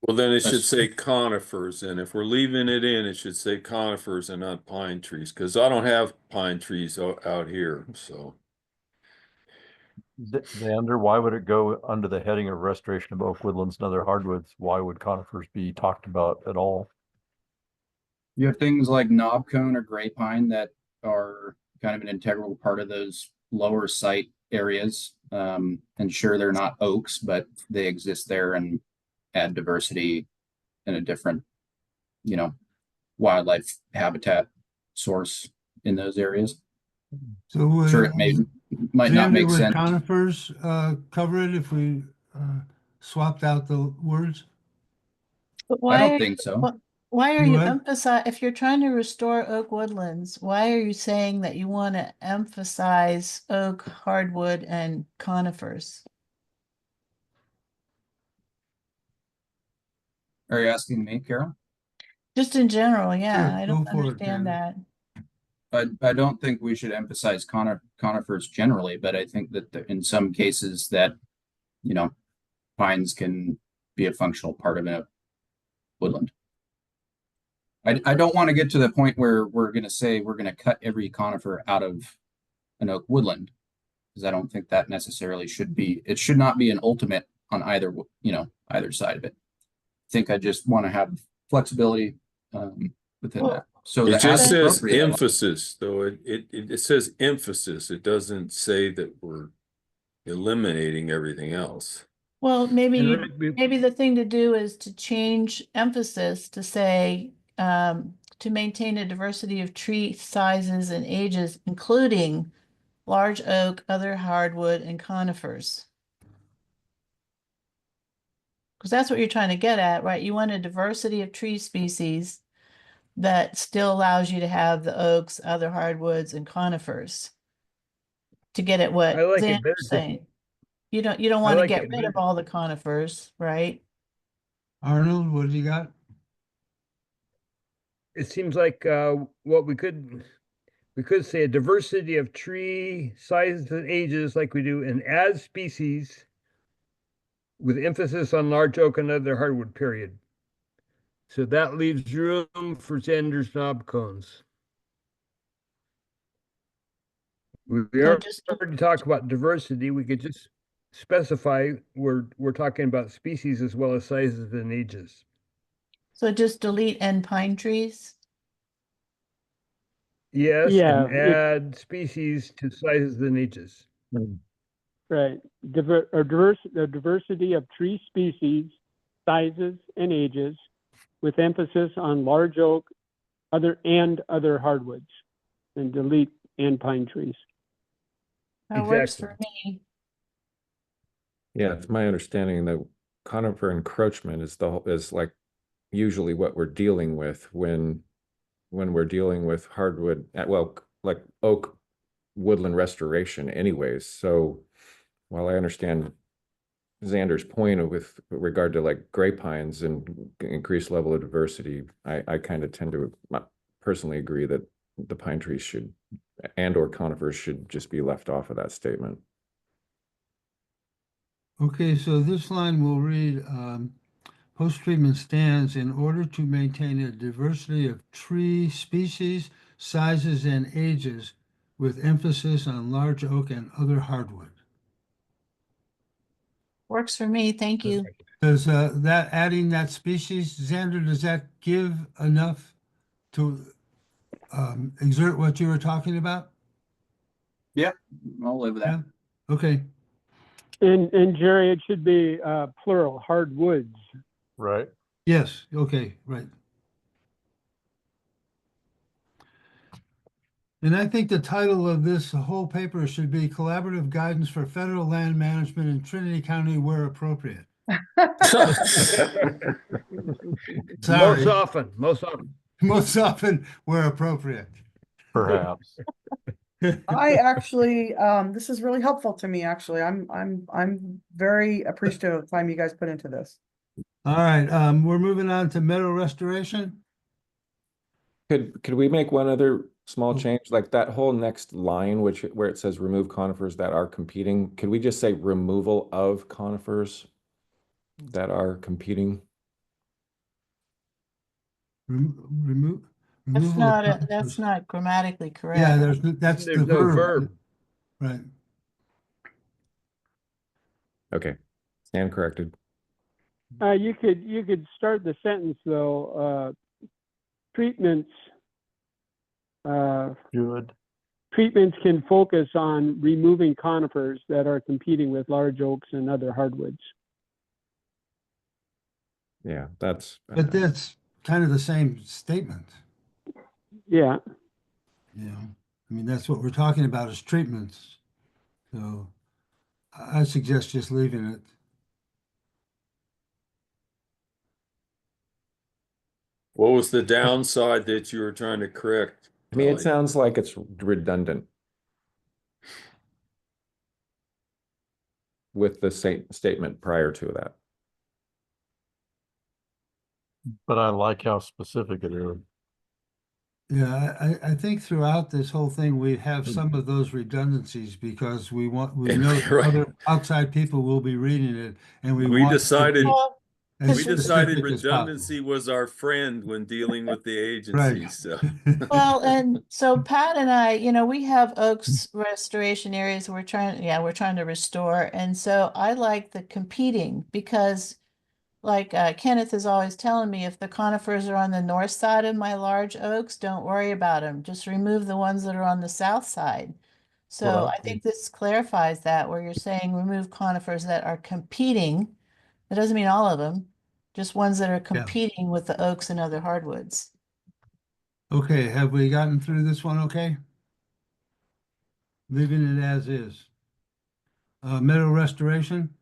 Well, then it should That's- say conifers, and if we're leaving it in, it should say conifers and not pine trees, because I don't have pine trees out here, so. Xander, why would it go under the heading of restoration of oak woodlands and other hardwoods? Why would conifers be talked about at all? you have things like knob cone or gray pine that are kind of an integral part of those lower site areas. And sure, they're not oaks, but they exist there and add diversity in a different, wildlife habitat source in those areas. So would Sure, it might not make would sense. conifers cover it if we swapped out the words? But I don't think so. Why are you What? if you're trying to restore oak woodlands, why are you saying that you want to emphasize oak, hardwood, and conifers? Are you asking me, Carol? Just in general, yeah, Sure, I go don't for it, understand Ken. that. I don't think we should emphasize conifers generally, but I think that in some cases that, pines can be a functional part of a woodland. I don't want to get to the point where we're going to say we're going to cut every conifer out of an oak woodland, because I don't think that necessarily should be, it should not be an ultimate on either, either side of it. I think I just want to have flexibility within Well, that. So It the just as says appropriate, emphasis, though. It says emphasis. It doesn't say that we're eliminating everything else. Well, maybe And you, let me- maybe the thing to do is to change emphasis to say to maintain a diversity of tree sizes and ages, including large oak, other hardwood, and conifers. Because that's what you're trying to get at, right? You want a diversity of tree species that still allows you to have the oaks, other hardwoods, and conifers. to get at what I like it Xander's better. saying. You don't I want to like get it rid of better. all the conifers, right? Arnold, what do you got? It seems like what we could say a diversity of tree sizes and ages like we do in as species with emphasis on large oak and other hardwood, period. So that leaves room for Xander's knob cones. We So already just, talked about diversity. We could just specify we're talking about species as well as sizes and ages. so just delete and pine trees. Yes, Yeah, and add species to sizes and ages. right. The diversity of tree species, sizes, and ages, with emphasis on large oak, other hardwoods, and delete and pine trees. That works Exactly. for me. Yeah, it's my understanding that conifer encroachment is like usually what we're dealing with when we're dealing with hardwood, well, like oak woodland restoration anyways. So while I understand Xander's point with regard to like gray pines and increased level of diversity, I kind of tend to personally agree that the pine trees should or conifers should just be left off of that statement. Okay, so this line will read, post-treatment stands in order to maintain a diversity of tree species, sizes, and ages with emphasis on large oak and other hardwood. Works for me. Thank you. Does that adding that species, Xander, does that give enough to exert what you were talking about? I'll live with that. Yeah, okay. And Jerry, it should be plural, hardwoods. Right. Yes, okay, right. And I think the title of this whole paper should be Collaborative Guidance for Federal Land Management in Trinity County where appropriate. Sorry, Most often. most often where appropriate. Perhaps. I actually, this is really helpful to me, actually. I'm very appreciative of the time you guys put into this. All right, we're moving on to meadow restoration. Could we make one other small Oh. change, like that whole next line, where it says remove conifers that are competing? Could we just say removal of conifers that are competing? Remove. That's not grammatically correct. Yeah, that's There's the no verb. verb. Right. Okay, stand corrected. You could start the sentence though. Treatments. Good. Treatments can focus on removing conifers that are competing with large oaks and other hardwoods. Yeah, that's. But that's kind of the same statement. Yeah. You know, I mean, that's what we're talking about is treatments. So I suggest just leaving it. What was the downside that you were trying to correct? I mean, it Kelly? sounds like it's redundant with the same statement prior to that. But I like how specific it is. Yeah, I think throughout this whole thing, we have some of those redundancies because we know that Right. other outside people will be reading it and we We want it to decided- be Well, as We decided specific as possible. redundancy was our friend when dealing with the agency, Right. so. well, and so Pat and I, we have oaks restoration areas we're trying to restore. And so I like the competing because like Kenneth is always telling me, if the conifers are on the north side of my large oaks, don't worry about them. Just remove the ones that are on the south side. So Well, I think this clarifies that where you're saying remove conifers that are competing. That doesn't mean all of them, just ones that are competing with the oaks and other hardwoods. Okay, have we gotten through this one okay? Leaving it as is. Meadow restoration?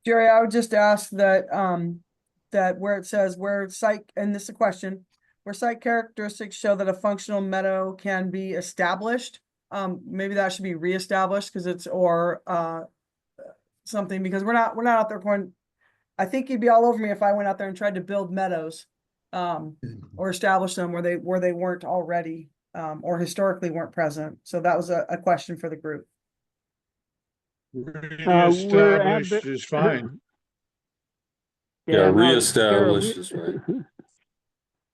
Jerry, I would just ask that, that where it says where site, and this is a question, where site characteristics show that a functional meadow can be established, maybe that should be reestablished because it's, or, something, because we're not out there going, I think you'd be all over me if I went out there and tried to build meadows, or establish them where they weren't already, or historically weren't present. So that was a question for the group. Reestablished is fine. Yeah, no, reestablish is right.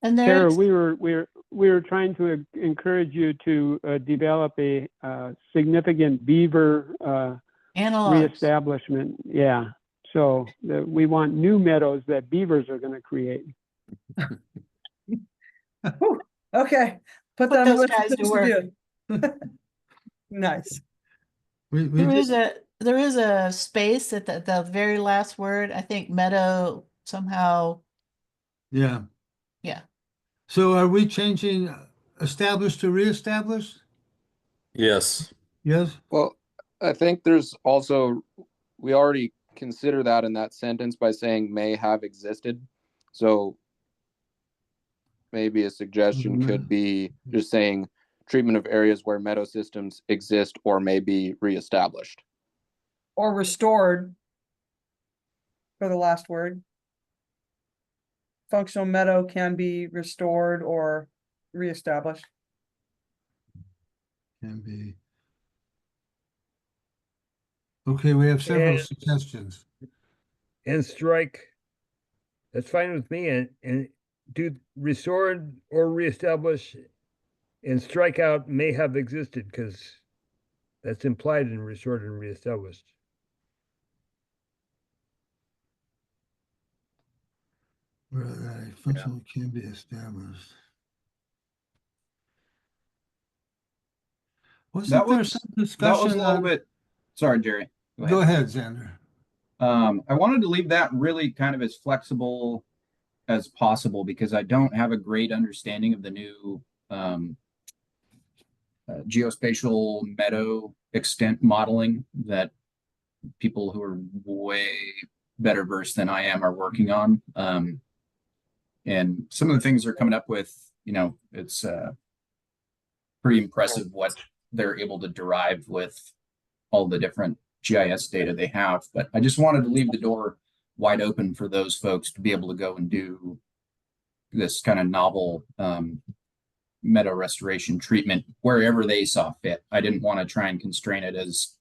And Tara, there's, we were trying to encourage you to develop a significant beaver analogs. reestablishment. Yeah. So we want new meadows that beavers are going to create. Okay, put Put that on the those list of guys to things work. do. Nice. We There is a space at the very last word. I think meadow somehow, yeah. yeah. So are we changing established to reestablished? Yes. Yes? Well, I think there's also, we already consider that in that sentence by saying may have existed. So maybe a suggestion could be just saying treatment of areas where meadow systems exist or may be reestablished. Or restored for the last word. Functional meadow can be restored or reestablished. Can be. Okay, we have several And- suggestions. And strike, that's fine with me, and do restored or reestablish and strike out may have existed, because that's implied in restored and reestablished. Where a functional can be established. Wasn't That there was, some that was a discussion little on? bit, sorry, Jerry. Go ahead, Xander. I wanted to leave that really kind of as flexible as possible because I don't have a great understanding of the new geospatial meadow extent modeling that people who are way better versed than I am are working on. And some of the things they're coming up with, it's pretty impressive what they're able to derive with all the different GIS data they have. But I just wanted to leave the door wide open for those folks to be able to go and do this kind of novel meadow restoration treatment wherever they saw fit. I didn't want to try and constrain it as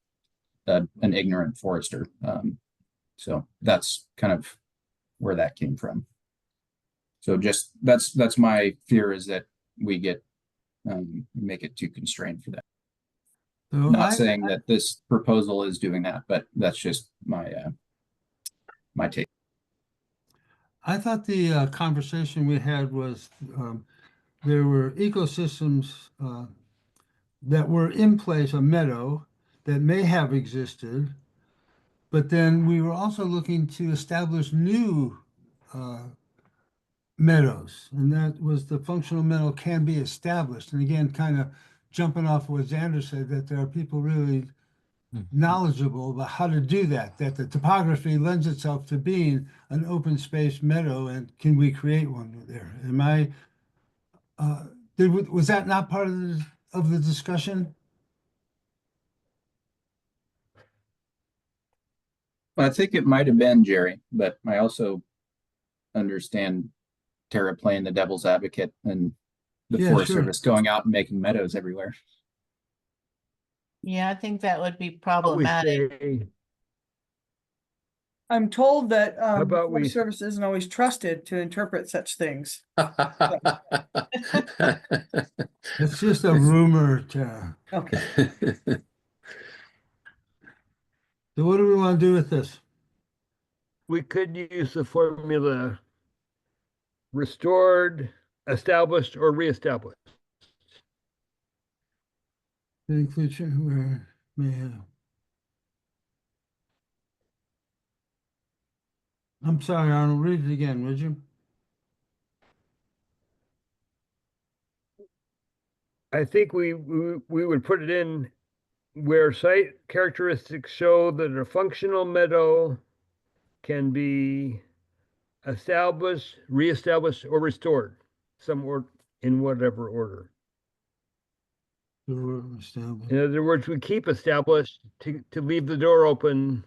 an ignorant forester. So that's kind of where that came from. So just that's my fear, is that we get make it too constrained for that. So Not saying that this proposal is doing that, but that's just my my take. I thought the conversation we had was there were ecosystems that were in place, a meadow that may have existed, but then we were also looking to establish new meadows, and that was the functional meadow can be established. And again, kind of jumping off what Xander said, that there are people really knowledgeable about how to do that, that the topography lends itself to being an open space meadow, and can we create one there? Am I, was that not part of the discussion? I think it might have been, Jerry, but I also understand Tara playing the devil's advocate and the Forest sure. Service going out and making meadows everywhere. Yeah, I think that would be We problematic. say, I'm told that about we- Forest Service isn't always trusted to interpret such things. It's just a rumor, Tara. Okay. So what do we want to do with this? we could use the formula restored, established, or reestablished. Inclusion where may have. I'm sorry, Arnold, read it again, would you? I think we would put it in where site characteristics show that a functional meadow can be established, reestablished, or restored, in whatever order. In other words, we keep established to leave the door open.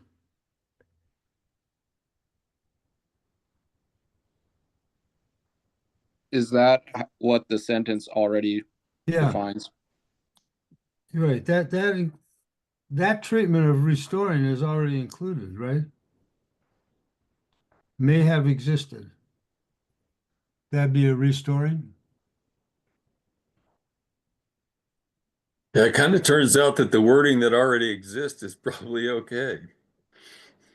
Is that what the sentence already Yeah, defines? you're right. That treatment of restoring is already included, right? May have existed. That'd be a restoring. Yeah, it kind of turns out that the wording that already exists is probably okay.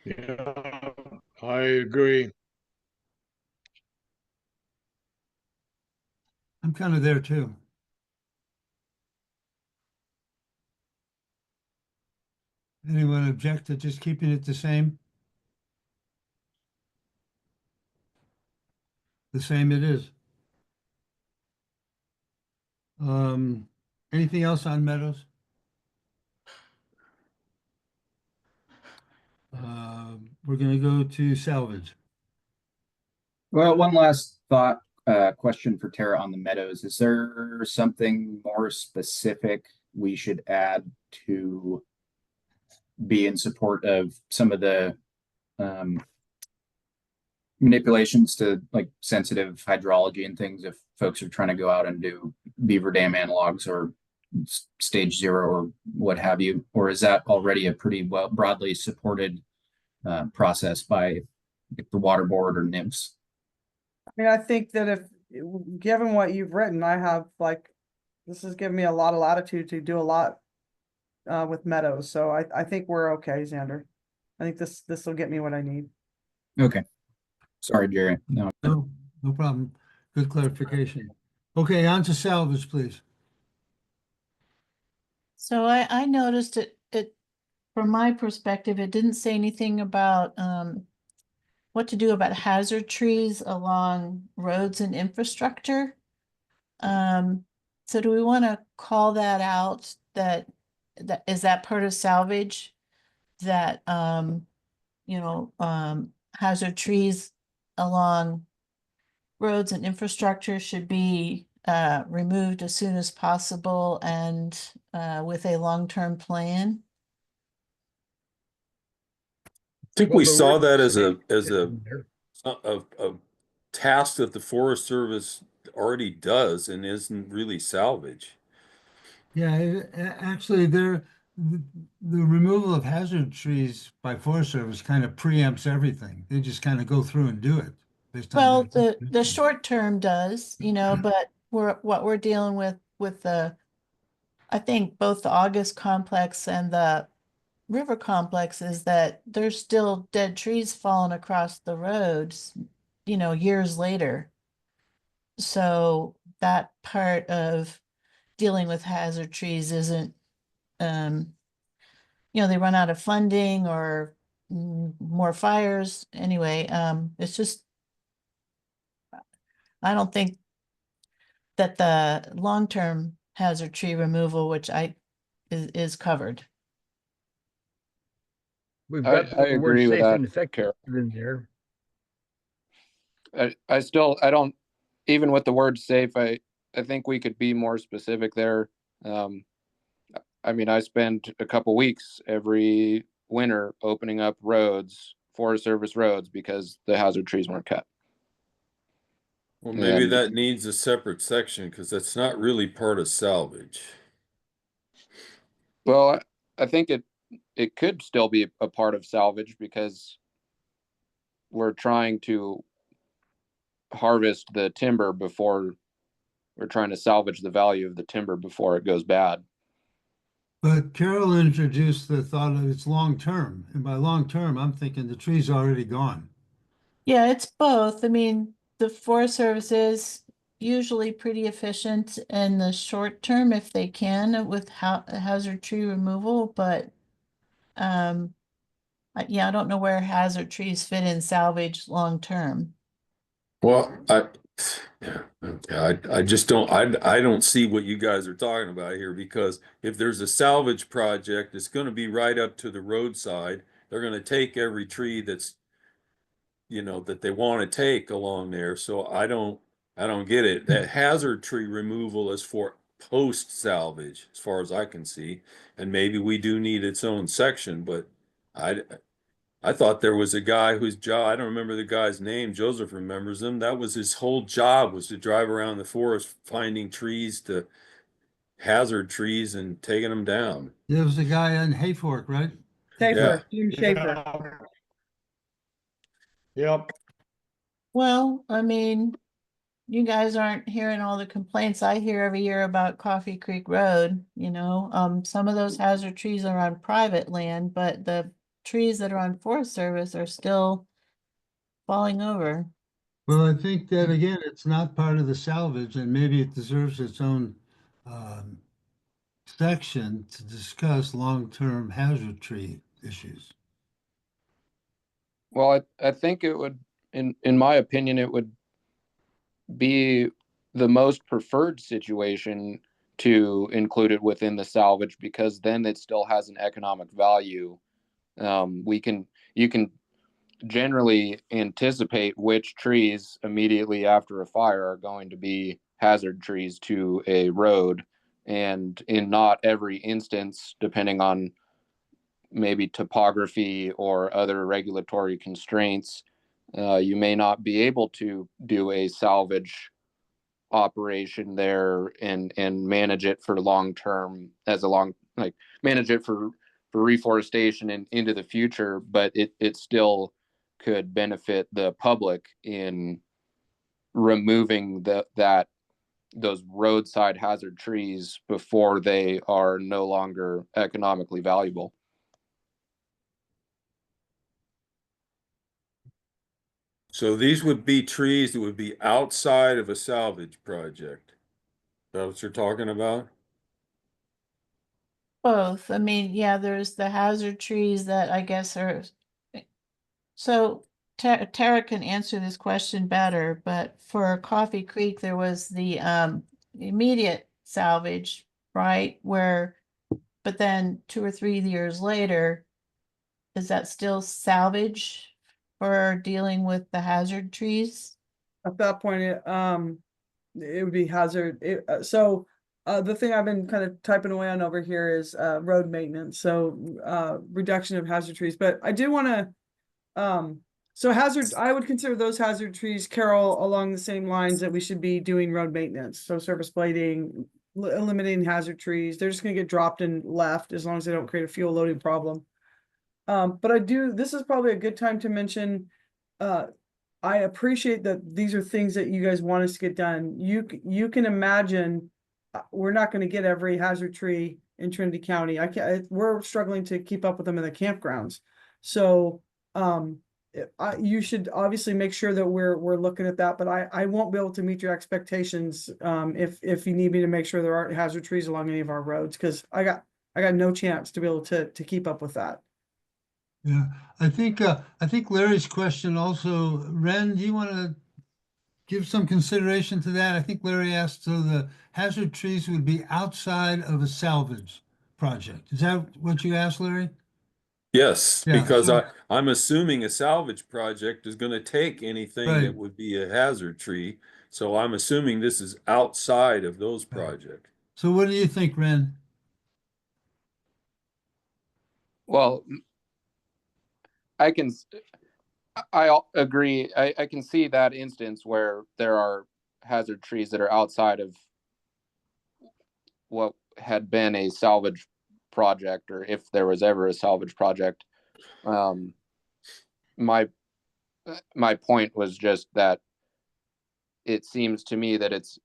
Yeah, I agree. I'm kind of there too. Anyone object to just keeping it the same? The same it is. Anything else on Meadows? We're gonna go to salvage. Well, one last thought, question for Tara on the meadows. Is there something more specific we should add to be in support of some of the um, manipulations to like sensitive hydrology and things if folks are trying to go out and do beaver dam analogs or stage zero or what have you? Or is that already a pretty well broadly supported process by the water board or NIMS? I mean, I think that if, given what you've written, I have like, this has given me a lot of latitude to do a lot with Meadows, so I think we're okay, Xander. I think this will get me what I need. Okay. Sorry, Jerry. No. No problem. Good clarification. Okay, on to salvage, please. So I noticed it from my perspective, it didn't say anything about what to do about hazard trees along roads and infrastructure. So do we want to call that out, that is that part of salvage? That hazard trees along roads and infrastructure should be removed as soon as possible and with a long-term plan? I think Well, we the saw word that as safe a is in there. task that the Forest Service already does and isn't really salvage. Yeah, actually, the removal of hazard trees by Forest Service kind of preempts everything. They just kind of go through and do it based on Well, their. the short term does, but what we're dealing with the, I think both the August complex and the river complex is that there's still dead trees falling across the roads, years later. So that part of dealing with hazard trees isn't, they run out of funding or more fires. Anyway, it's just, I don't think that the long-term hazard tree removal, which is covered. We've I got the word agree with safe that, and effective Carol. in there. I don't, even with the word safe, I think we could be more specific there. I mean, I spend a couple weeks every winter opening up roads, Forest Service roads, because the hazard trees weren't cut. Well, maybe And that needs a separate section because that's not really part of salvage. well, I think it could still be a part of salvage because we're trying to harvest the timber before we're trying to salvage the value of the timber before it goes bad. But Carol introduced the thought of it's long term, and by long term, I'm thinking the tree's already gone. Yeah, it's both. I mean, the Forest Service is usually pretty efficient in the short term if they can with hazard tree removal, but yeah, I don't know where hazard trees fit in salvage long term. Well, I just don't I don't see what you guys are talking about here because if there's a salvage project, it's going to be right up to the roadside. They're going to take every tree that's that they want to take along there. So I don't get it. That hazard tree removal is for post salvage, as far as I can see. And maybe we do need its own section, but I I thought there was a guy whose job, I don't remember the guy's name, Joseph remembers him. That was his whole job, was to drive around the forest finding trees, to hazard trees and taking them down. There was a guy on Hayfork, right? Schaefer, Yeah. Jim Schaefer. Yep. Well, I mean, you guys aren't hearing all the complaints I hear every year about Coffee Creek Road, you know. Some of those hazard trees are on private land, but the trees that are on Forest Service are still falling over. Well, I think that again, it's not part of the salvage and maybe it deserves its own um, section to discuss long-term hazard tree issues. Well, I think it would, in my opinion, it would be the most preferred situation to include it within the salvage, because then it still has an economic value. You can generally anticipate which trees immediately after a fire are going to be hazard trees to a road. And in not every instance, depending on maybe topography or other regulatory constraints, you may not be able to do a salvage operation there and manage it for long term, as a long, like, manage it for reforestation and into the future, but it still could benefit the public in removing those roadside hazard trees before they are no longer economically valuable. So these would be trees that would be outside of a salvage project. Is that what you're talking about? Both. I mean, yeah, there's the hazard trees that I guess are. So Tara can answer this question better, but for Coffee Creek, there was the immediate salvage, right? But then 2 or 3 years later, is that still salvage for dealing with the hazard trees? At that point, it would be hazard. The thing I've been kind of typing away on over here is road maintenance. So reduction of hazard trees. But I do want to so hazard, I would consider those hazard trees, Carol, along the same lines that we should be doing road maintenance. So surface blading, eliminating hazard trees. They're just going to get dropped and left as long as they don't create a fuel loading problem. But this is probably a good time to mention, I appreciate that these are things that you guys want us to get done. You can imagine, we're not going to get every hazard tree in Trinity County. We're struggling to keep up with them in the campgrounds. So, you should obviously make sure that we're looking at that, but I won't be able to meet your expectations, if you need me to make sure there aren't hazard trees along any of our roads, because I got no chance to be able to keep up with that. Yeah, I think Larry's question also, Ren, do you want to give some consideration to that? I think Larry asked, so the hazard trees would be outside of a salvage project. Is that what you asked, Larry? Yes, Yeah, because so, I'm assuming a salvage project is going to take anything right. that would be a hazard tree. So I'm assuming this is outside of those Right. projects. So what do you think, Ren? Well, agree. I can see that instance where there are hazard trees that are outside of what had been a salvage project, or if there was ever a salvage project. Um, my my point was just that it seems to me that it's,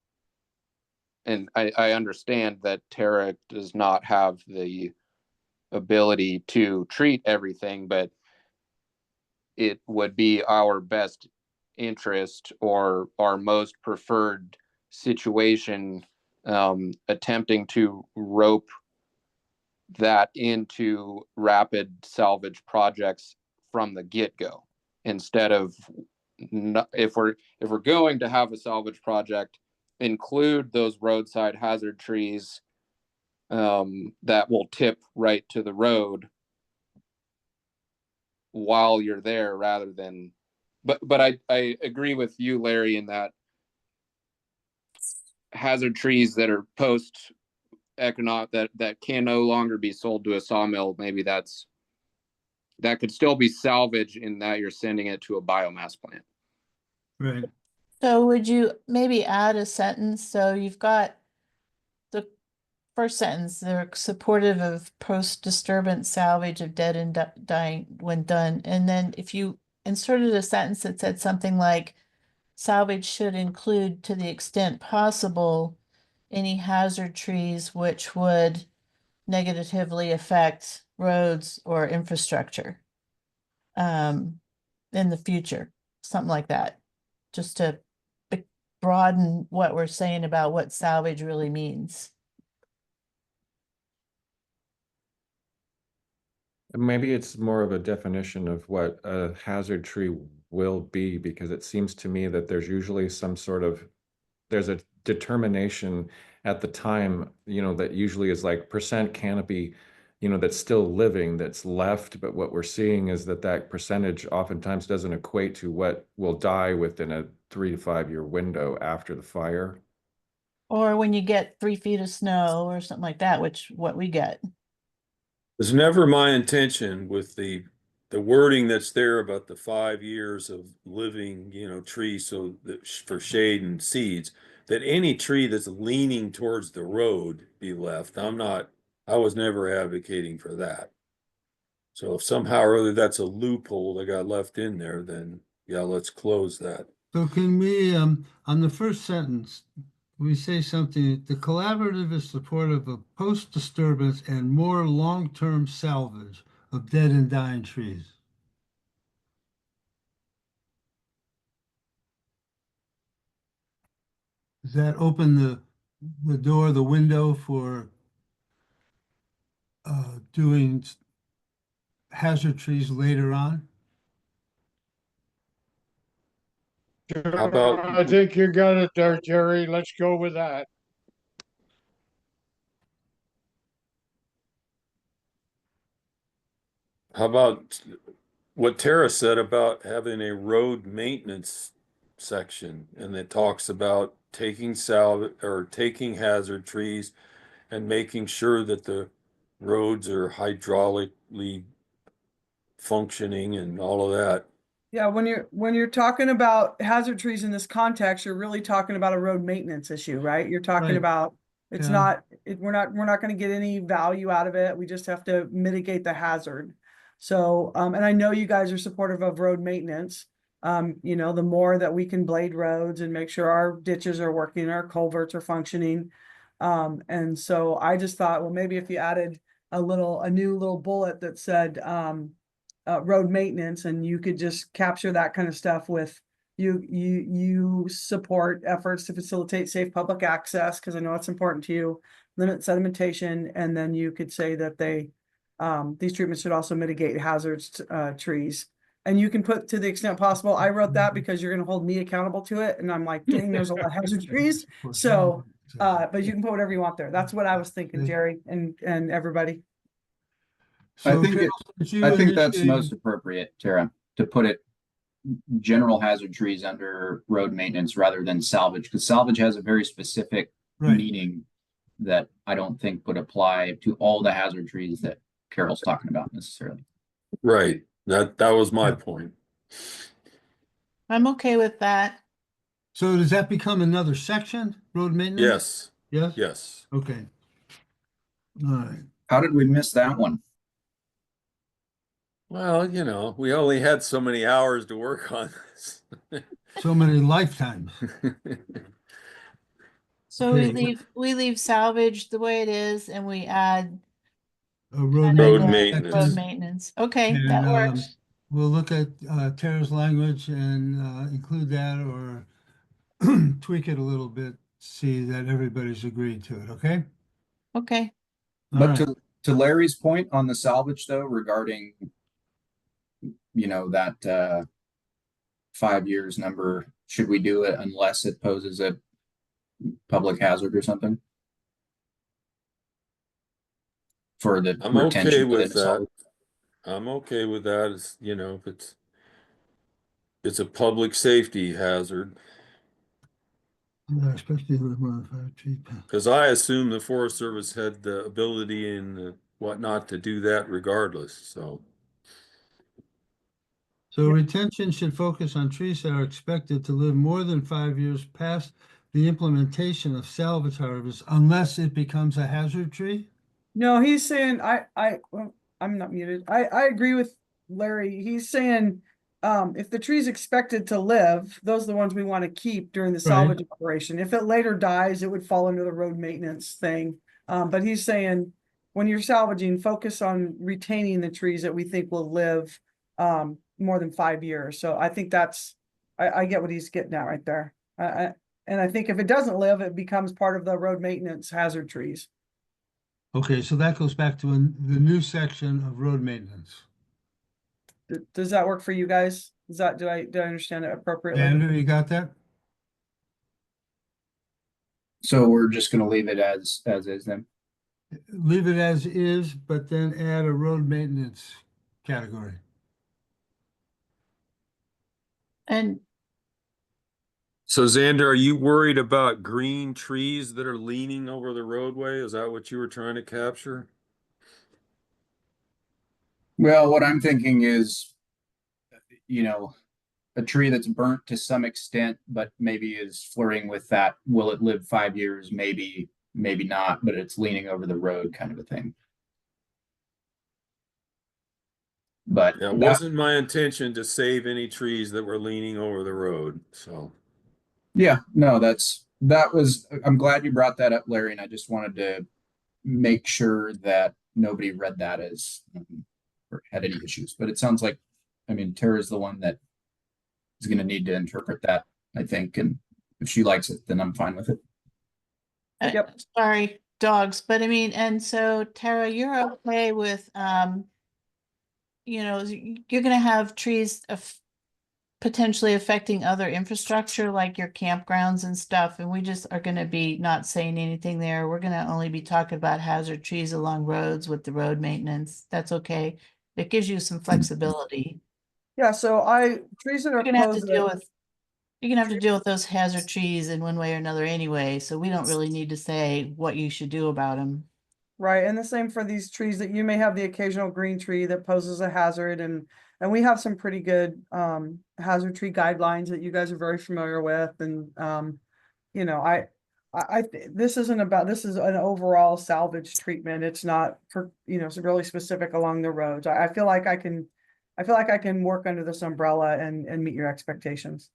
and I understand that Tara does not have the ability to treat everything, but it would be our best interest or our most preferred situation, attempting to rope that into rapid salvage projects from the get-go, instead of, if we're going to have a salvage project, include those roadside hazard trees that will tip right to the road while you're there, rather than, but I agree with you, Larry, in that hazard trees that are post economic that can no longer be sold to a sawmill, maybe that could still be salvaged in that you're sending it to a biomass plant. Right. So would you maybe add a sentence? So you've got the first sentence, they're supportive of post-disturbance salvage of dead and dying when done. And then if you inserted a sentence that said something like, salvage should include, to the extent possible, any hazard trees which would negatively affect roads or infrastructure in the future, something like that, just to broaden what we're saying about what salvage really means. Maybe it's more of a definition of what a hazard tree will be, because it seems to me that there's usually some sort of, there's a determination at the time, that usually is like percent canopy, that's still living, that's left. But what we're seeing is that percentage oftentimes doesn't equate to what will die within a 3 to 5 year window after the fire. Or when you get 3 feet of snow or something like that, which what we get. It's never my intention with the wording that's there about the 5 years of living, trees, so that for shade and seeds, that any tree that's leaning towards the road be left. I was never advocating for that. So if somehow or other that's a loophole that got left in there, then yeah, let's close that. So can we, on the first sentence, we say something, the collaborative is supportive of post-disturbance and more long-term salvage of dead and dying trees. Does that open the door, the window for doing hazard trees later on? How about- I think you got it there, Jerry. Let's go with that. How about what Tara said about having a road maintenance section, and it talks about taking hazard trees and making sure that the roads are hydraulically functioning and all of that. Yeah, when you're talking about hazard trees in this context, you're really talking about a road maintenance issue, right? You're talking Right. about, it's Yeah. not, we're not gonna get any value out of it. We just have to mitigate the hazard. So, and I know you guys are supportive of road maintenance. The more that we can blade roads and make sure our ditches are working, our culverts are functioning. And so I just thought, well, maybe if you added a new little bullet that said, road maintenance, and you could just capture that kind of stuff with you support efforts to facilitate safe public access, because I know it's important to you, limit sedimentation, and then you could say that these treatments should also mitigate hazards to trees. And you can put to the extent possible. I wrote that because you're gonna hold me accountable to it, and I'm like, dang, there's a lot of hazard trees. So but you can put whatever you want there. That's what I was thinking, Jerry, and everybody. So I think Carol, did you I think that's initiate- most appropriate, Tara, to put it general hazard trees under road maintenance rather than salvage, because salvage has a very specific Right. meaning that I don't think would apply to all the hazard trees that Carol's talking about necessarily. Right. That was my Yeah. point. I'm okay with that. So does that become another section, road maintenance? Yes, Yes? yes. Okay. All right. How did we miss that one? Well, we only had so many hours to work on this. So many lifetimes. So we Okay. leave salvage the way it is and we add A road kind of Road a maintenance. road maintenance. Okay, that And works. we'll look at Tara's language and include that, or tweak it a little bit, see that everybody's agreed to it, okay? Okay. All But right. to Larry's point on the salvage though, regarding, that 5 years number, should we do it unless it poses a public hazard or something? For the I'm okay retention within with the salvage. that. I'm okay with that. If it's a public safety hazard. Especially with modified tree. Because I assume the Forest Service had the ability and whatnot to do that regardless, so. So retention should focus on trees that are expected to live more than 5 years past the implementation of salvage harvest, unless it becomes a hazard tree. No, he's saying, well, I'm not muted. I agree with Larry. He's saying, if the tree's expected to live, those are the ones we want to keep during the salvage operation. If it later dies, it would fall under the road maintenance thing. But he's saying, when you're salvaging, focus on retaining the trees that we think will live, more than 5 years. So I think I get what he's getting at right there. And I think if it doesn't live, it becomes part of the road maintenance hazard trees. Okay, so that goes back to the new section of road maintenance. Does that work for you guys? Do I understand it appropriately? Andrew, you got that? So we're just gonna leave it as is then. Leave it as is, but then add a road maintenance category. And So Xander, are you worried about green trees that are leaning over the roadway? Is that what you were trying to capture? Well, what I'm thinking is, a tree that's burnt to some extent, but maybe is flirting with that. Will it live 5 years? Maybe, maybe not, but it's leaning over the road kind of a thing. But Yeah, it wasn't my intention to save any trees that were leaning over the road, so. yeah, no, I'm glad you brought that up, Larry, and I just wanted to make sure that nobody read that as or had any issues. But it sounds like, Tara's the one that is going to need to interpret that, I think, and if she likes it, then I'm fine with it. Yep. sorry, dogs, but and so Tara, you're okay with, you're gonna have trees of potentially affecting other infrastructure like your campgrounds and stuff, and we just are gonna be not saying anything there. We're gonna only be talking about hazard trees along roads with the road maintenance. That's okay. It gives you some flexibility. Yeah, so trees that are You're gonna have to posed deal with, you're gonna have to deal with those hazard trees in one way or another anyway, so we don't really need to say what you should do about them. right, and the same for these trees that you may have the occasional green tree that poses a hazard, and we have some pretty good hazard tree guidelines that you guys are very familiar with, and this isn't about, this is an overall salvage treatment. It's not for, it's really specific along the roads. I feel like I can work under this umbrella and meet your expectations.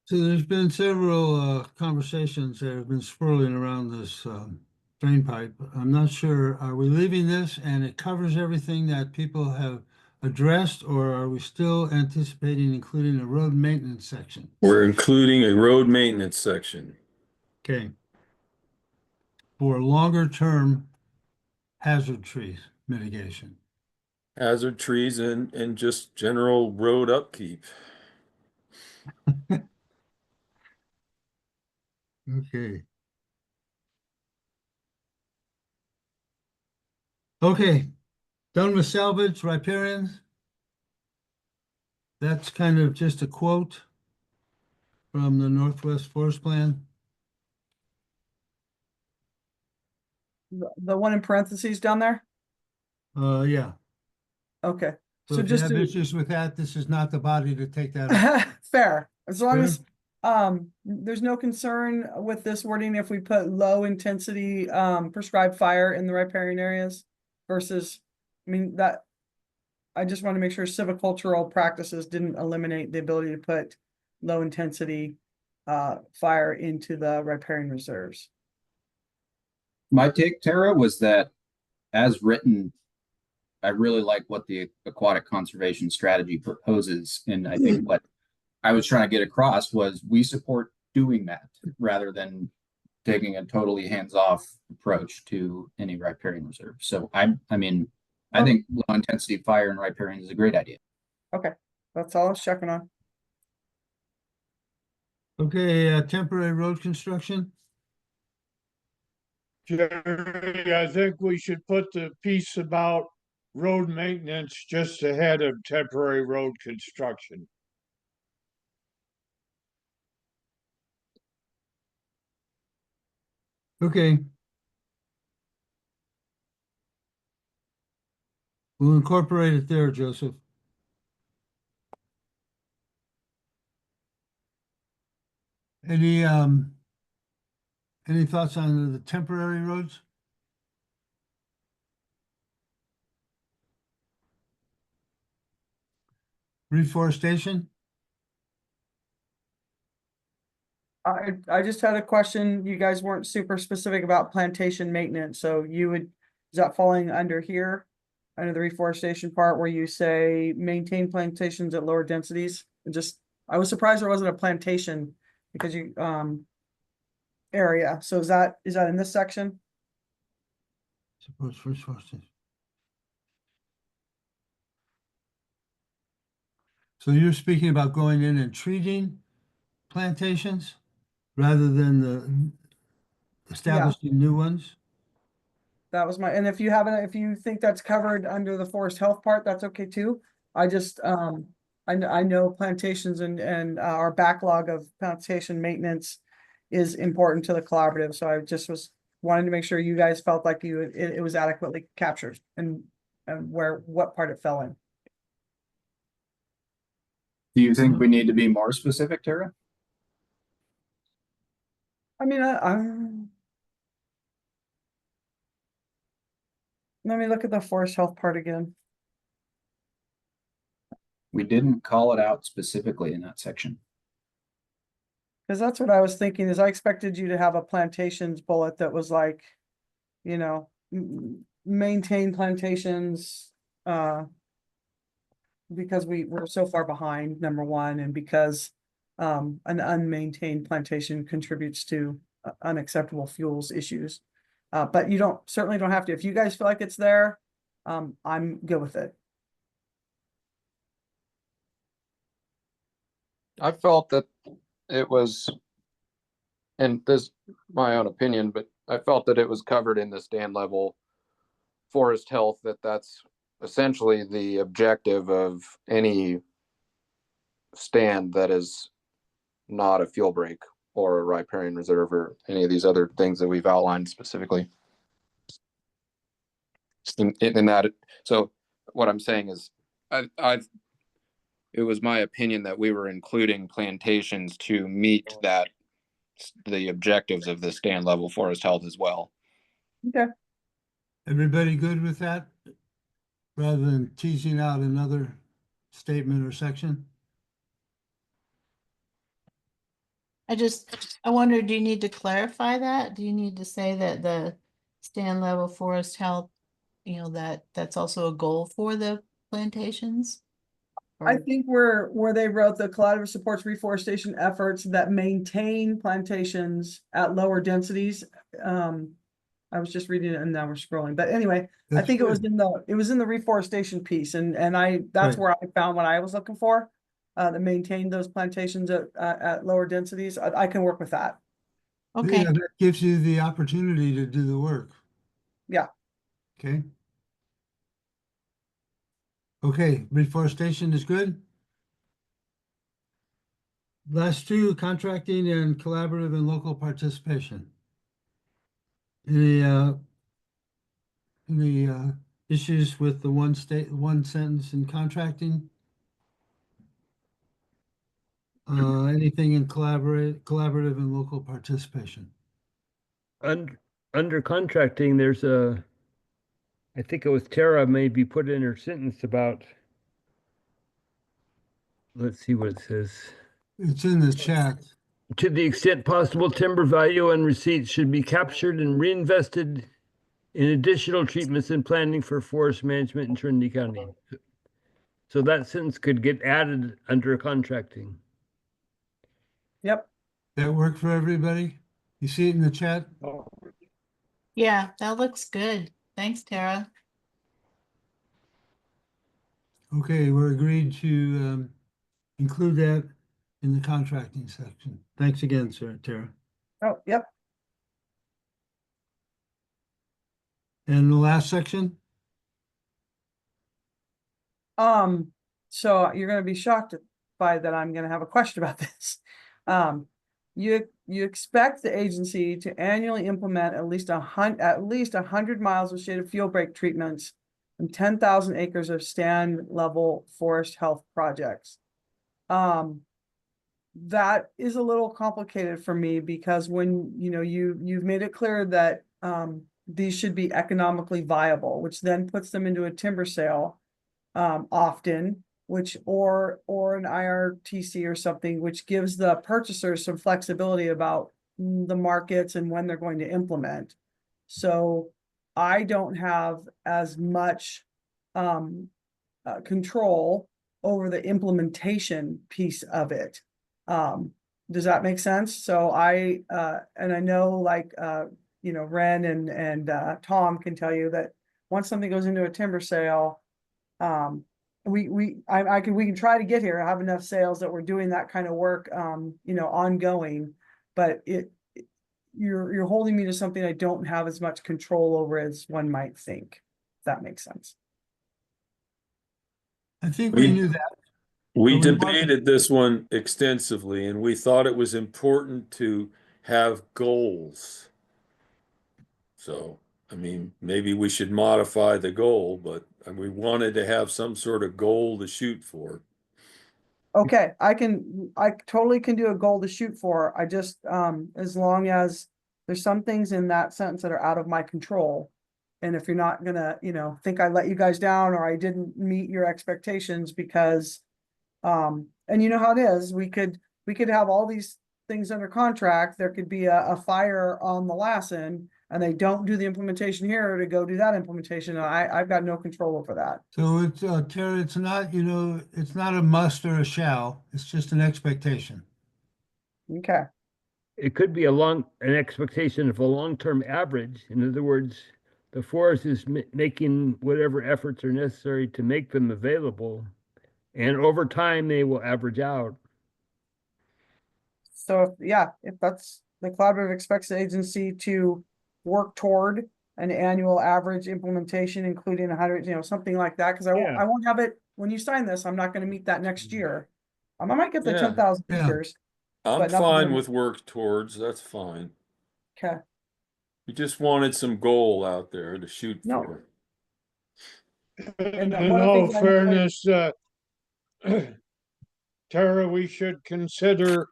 So there's been several conversations that have been swirling around this drain pipe. I'm not sure, are we leaving this and it covers everything that people have addressed, or are we still anticipating including a road maintenance section? We're including a road maintenance section. Okay. For longer term hazard trees mitigation. Hazard trees and just general road upkeep. Okay. Okay, done with salvage, riparians. That's kind of just a quote from the Northwest Forest Plan. The one in parentheses down there? Yeah. Okay, So so if you just have to, issues with that, this is not the body to take that up. fair, as long Fair? as, there's no concern with this wording if we put low intensity, prescribed fire in the riparian areas versus, I just want to make sure civicultural practices didn't eliminate the ability to put low intensity, fire into the riparian reserves. My take, Tara, was that as written, I really like what the aquatic conservation strategy proposes. And I think what I was trying to get across was we support doing that rather than taking a totally hands-off approach to any riparian reserve. So I think low intensity fire and riparian is a great idea. Okay, that's all I was checking on. Okay, temporary road construction. Jerry, I think we should put the piece about road maintenance just ahead of temporary road construction. Okay. We'll incorporate it there, Joseph. Any thoughts on the temporary roads? Reforestation? I just had a question. You guys weren't super specific about plantation maintenance, so you would, is that falling under here? Under the reforestation part where you say maintain plantations at lower densities? I was surprised there wasn't a plantation because you, area. So is that in this section? Supports reforestation. So you're speaking about going in and treating plantations rather than the establishing new ones? That was and if you think that's covered under the forest health part, that's okay too. I just, I know plantations and our backlog of plantation maintenance is important to the collaborative, so I just was wanting to make sure you guys felt like it was adequately captured and what part it fell in. Do you think we need to be more specific, Tara? I mean, let me look at the forest health part again. We didn't call it out specifically in that section. Cause that's what I was thinking is I expected you to have a plantations bullet that was like, you know, maintain plantations, because we're so far behind, number one, and because an unmaintained plantation contributes to unacceptable fuels issues. But you certainly don't have to. If you guys feel like it's there, I'm good with it. I felt that it was, and this is my own opinion, but I felt that it was covered in the stand level forest health, that's essentially the objective of any stand that is not a fuel break or a riparian reserve or any of these other things that we've outlined specifically. In that, so what I'm saying is, it was my opinion that we were including plantations to meet the objectives of the stand level forest health as well. Okay. Everybody good with that? Rather than teasing out another statement or section? I wonder, do you need to clarify that? Do you need to say that the stand level forest health, that's also a goal for the plantations? I Or- think where they wrote the collaborative supports reforestation efforts that maintain plantations at lower densities. I was just reading it and now we're scrolling, but anyway, I That's think it was good. in the reforestation piece and that's Right. where I found what I was looking for. To maintain those plantations at lower densities. I can work with that. Okay, Yeah, that gives you the opportunity to do the work. Yeah. Okay. Okay, reforestation is good. Last two, contracting and collaborative and local participation. Any issues with the one sentence in contracting? Anything in collaborative and local participation? Under contracting, there's I think it was Tara maybe put in her sentence about, let's see what it says. It's in the chat. To the extent possible, timber value and receipts should be captured and reinvested in additional treatments and planning for forest management in Trinity County. So that sentence could get added under contracting. Yep. That work for everybody? You see it in the chat? yeah, that looks good. Thanks, Tara. Okay, we're agreed to include that in the contracting section. Thanks again, sir, Tara. Oh, yep. And the last section? So you're gonna be shocked by that I'm gonna have a question about this. you expect the agency to annually implement at least 100 miles of shaded field break treatments and 10,000 acres of stand level forest health projects. That is a little complicated for me because when, you've made it clear that, these should be economically viable, which then puts them into a timber sale, often, or an IRTC or something, which gives the purchasers some flexibility about the markets and when they're going to implement. So I don't have as much, control over the implementation piece of it. Does that make sense? So and I know like, Ren and Tom can tell you that once something goes into a timber sale, we can try to get here, have enough sales that we're doing that kind of work, ongoing, but you're holding me to something I don't have as much control over as one might think. If that makes sense. I think we We- knew that. We But we wanted- debated this one extensively, and we thought it was important to have goals. So, I mean, maybe we should modify the goal, but we wanted to have some sort of goal to shoot for. Okay, I totally can do a goal to shoot for. I just, as long as there's some things in that sentence that are out of my control. And if you're not gonna, think I let you guys down or I didn't meet your expectations because, and you know how it is, we could have all these things under contract. There could be a fire on the Lassen and they don't do the implementation here to go do that implementation. And I've got no control over that. So it's, Terry, it's not, it's not a must or a shall, it's just an expectation. Okay, It could be an expectation of a long-term average. In other words, the forest is making whatever efforts are necessary to make them available. And over time, they will average out. so if that's the collaborative expects the agency to work toward an annual average implementation, including 100, something like that, because Yeah. I won't have it, when you sign this, I'm not gonna meet that next year. I might get the Yeah. 10,000 Yeah. acres. I'm But nothing fine more. with work towards, that's fine. Okay, We just wanted some goal out there to shoot No. for. And In one of the all things I enjoy- fairness, Tara, we should consider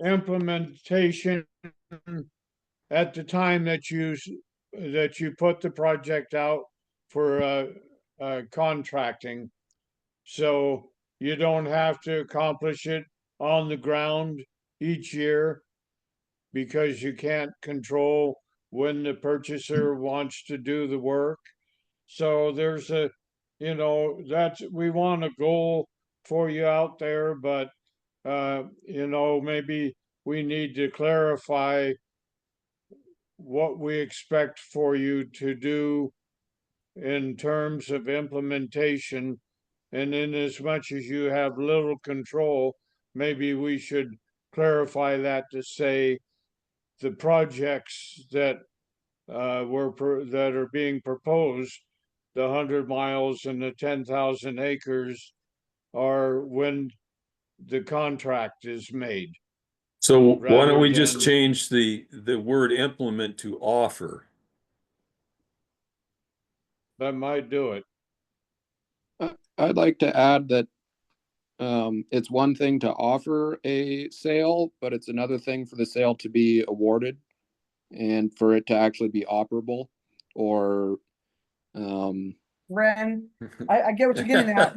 implementation at the time that you put the project out for contracting. So you don't have to accomplish it on the ground each year because you can't control when the purchaser wants to do the work. So there's we want a goal for you out there, but maybe we need to clarify what we expect for you to do in terms of implementation. And in as much as you have little control, maybe we should clarify that to say the projects that that are being proposed, the 100 miles and the 10,000 acres, are when the contract is made. So why Rather don't we just than- change the word implement to offer? That might do it. I'd like to add that it's one thing to offer a sale, but it's another thing for the sale to be awarded and for it to actually be operable or Ren, I get what you're getting at.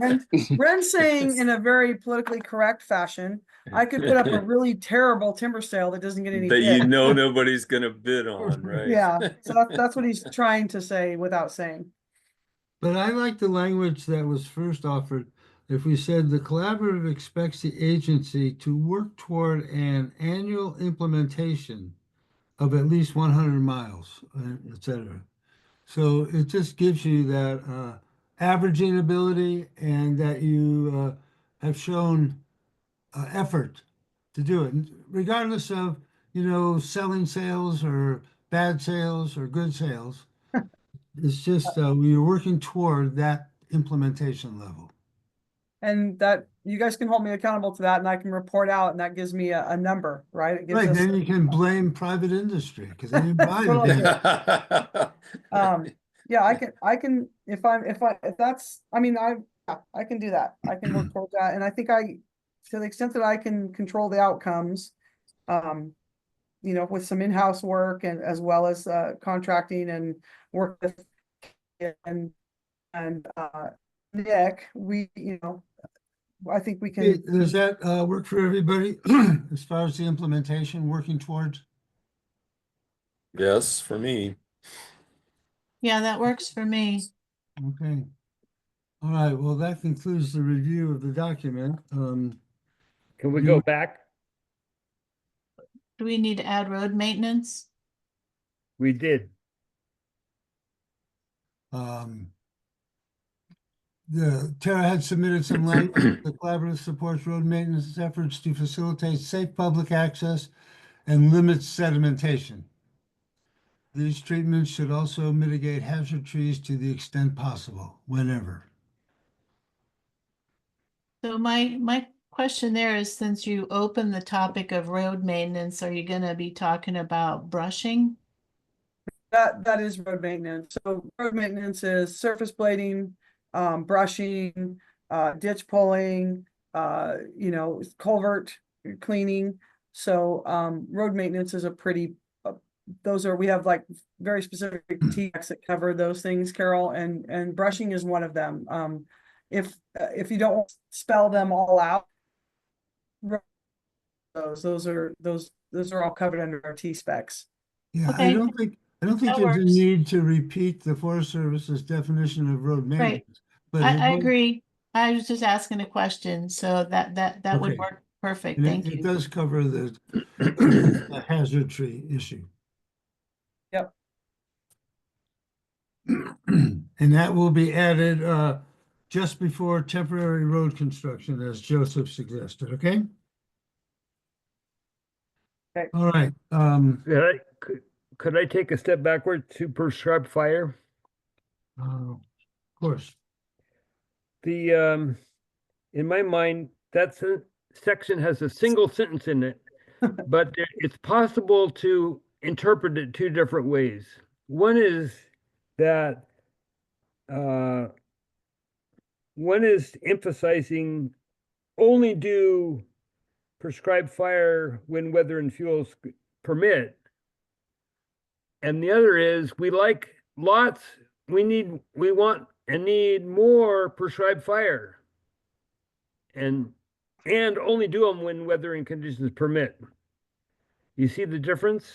Ren's saying in a very politically correct fashion, I could put up a really terrible timber sale that doesn't get any That bid. nobody's gonna bid on, right? Yeah, so that's what he's trying to say without saying. But I like the language that was first offered. If we said the collaborative expects the agency to work toward an annual implementation of at least 100 miles, et cetera. So it just gives you that averaging ability and that you have shown effort to do it, regardless of, selling sales or bad sales or good sales. It's just we're working toward that implementation level. and that you guys can hold me accountable to that, and I can report out, and that gives me a number, right? It gives Right, us. then you can blame private industry because they didn't buy Totally it. true. Yeah, if that's, I mean, yeah, I can do that. I can work towards that. And I think to the extent that I can control the outcomes, with some in-house work and as well as, contracting and work with and Nick, I think we Hey, can. does that work for everybody as far as the implementation working towards? Yes, for me. Yeah, that works for me. Okay. All right, well, that concludes the review of the document. Can we You- go back? Do we need to add road maintenance? We did. Tara had submitted some language. The collaborative supports road maintenance efforts to facilitate safe public access and limits sedimentation. These treatments should also mitigate hazard trees to the extent possible, whenever. So my question there is, since you opened the topic of road maintenance, are you gonna be talking about brushing? That is road maintenance. So road maintenance is surface blading, brushing, ditch pulling, culvert cleaning. So, road maintenance is a pretty, we have like very specific TX that cover those things, Carol, and brushing is one of them. If you don't spell them all out, those are all covered under our T specs. Yeah, Okay. I don't think That there's a works. need to repeat the Forest Service's definition of road maintenance. But I agree. I was just asking a question, so that would Okay. work perfect. And Thank it you. does cover the hazard tree issue. Yep. And that will be added just before temporary road construction, as Joseph suggested, okay? Okay. All right, Could I take a step backward to prescribe fire? of course. In my mind, section has a single sentence in it, but it's possible to interpret it two different ways. One is that one is emphasizing only do prescribed fire when weather and fuels permit. And the other is we want and need more prescribed fire. And only do them when weather and conditions permit. You see the difference?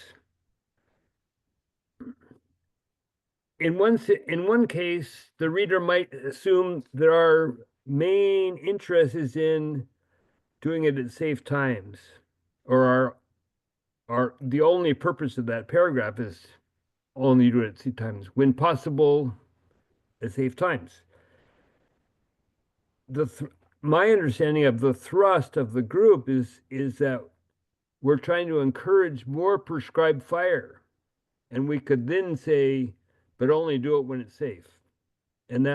In one case, the reader might assume that our main interest is in doing it at safe times, or the only purpose of that paragraph is only do it at safe times, when possible, at safe times. My understanding of the thrust of the group is that we're trying to encourage more prescribed fire, and we could then say, but only do it when it's safe. And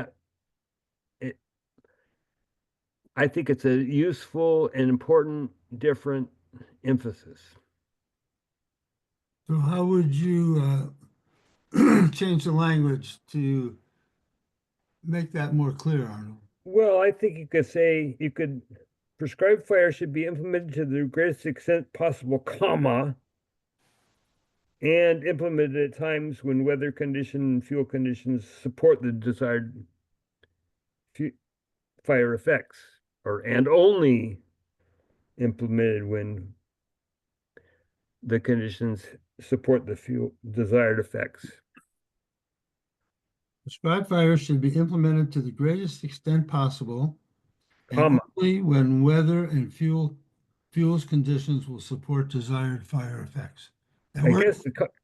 I think it's a useful and important different emphasis. So how would you change the language to make that more clear, Arnold? Well, I think you could prescribe fire should be implemented to the greatest extent possible, comma, and implemented at times when weather condition and fuel conditions support the desired fire effects, and only implemented when the conditions support the desired effects. Prescribed fire should be implemented to the greatest extent possible, and Comma. only when weather and fuels conditions will support desired fire effects. That I work? guess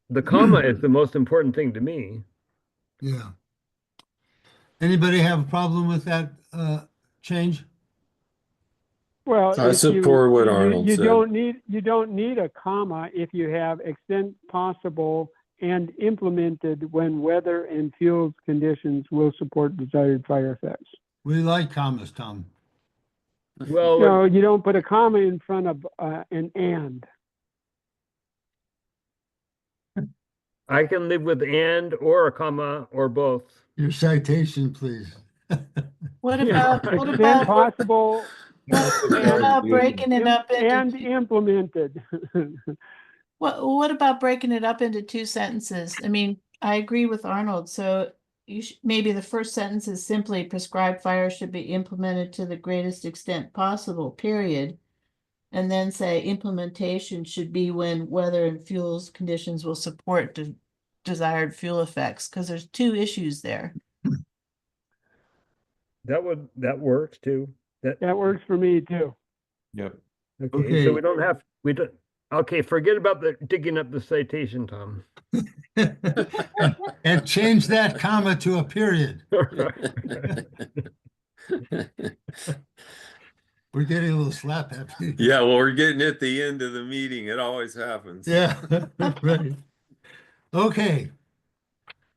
the comma is the most important thing to me. Yeah. Anybody have a problem with that change? Well, I support what Arnold you said. don't need a comma if you have extent possible and implemented when weather and fuels conditions will support desired fire effects. We like commas, Tom. Well, No, you don't put a comma in front of an and. I can live with and or a comma or both. Your citation, please. What Yeah. about, what Extent about, possible what about breaking it up and into, implemented. what about breaking it up into two sentences? I mean, I agree with Arnold, so maybe the first sentence is simply prescribed fire should be implemented to the greatest extent possible, period. And then say implementation should be when weather and fuels conditions will support desired fuel effects, because there's two issues there. That works too. That works for me too. Yep. Okay, so we don't have, okay, forget about the digging up the citation, Tom. And change that comma to a period. We're getting a little slap happy. Yeah, well, we're getting at the end of the meeting. It always happens. Yeah, right. Okay.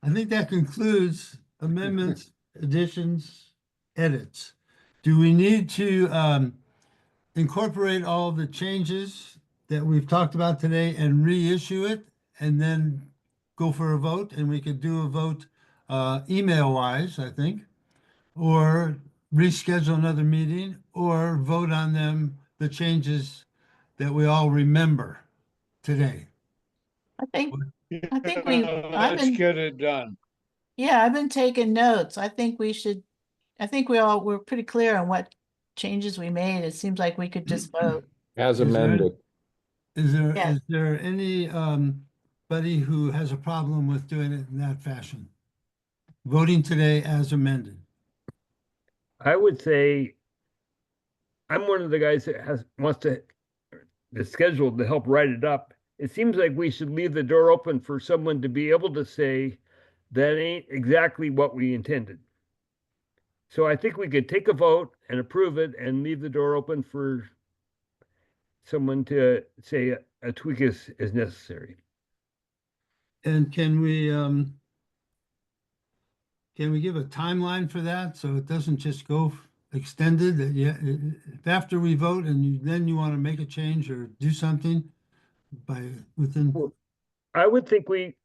I think that concludes amendments, additions, edits. Do we need to incorporate all the changes that we've talked about today and reissue it and then go for a vote? And we could do a vote email wise, I think, or reschedule another meeting or vote on them, the changes that we all remember today. I think Let's get it done. yeah, I've been taking notes. I think we're pretty clear on what changes we made. It seems like we could just vote. As Is there- amended. Yeah. Is there any buddy who has a problem with doing it in that fashion? Voting today as amended. I would say I'm one of the guys that wants to is scheduled to help write it up. It seems like we should leave the door open for someone to be able to say that ain't exactly what we intended. So I think we could take a vote and approve it and leave the door open for someone to say a tweak is necessary. And can we give a timeline for that so it doesn't just go extended? That if after we vote and then you want to make a change or do something within. Well, I would think we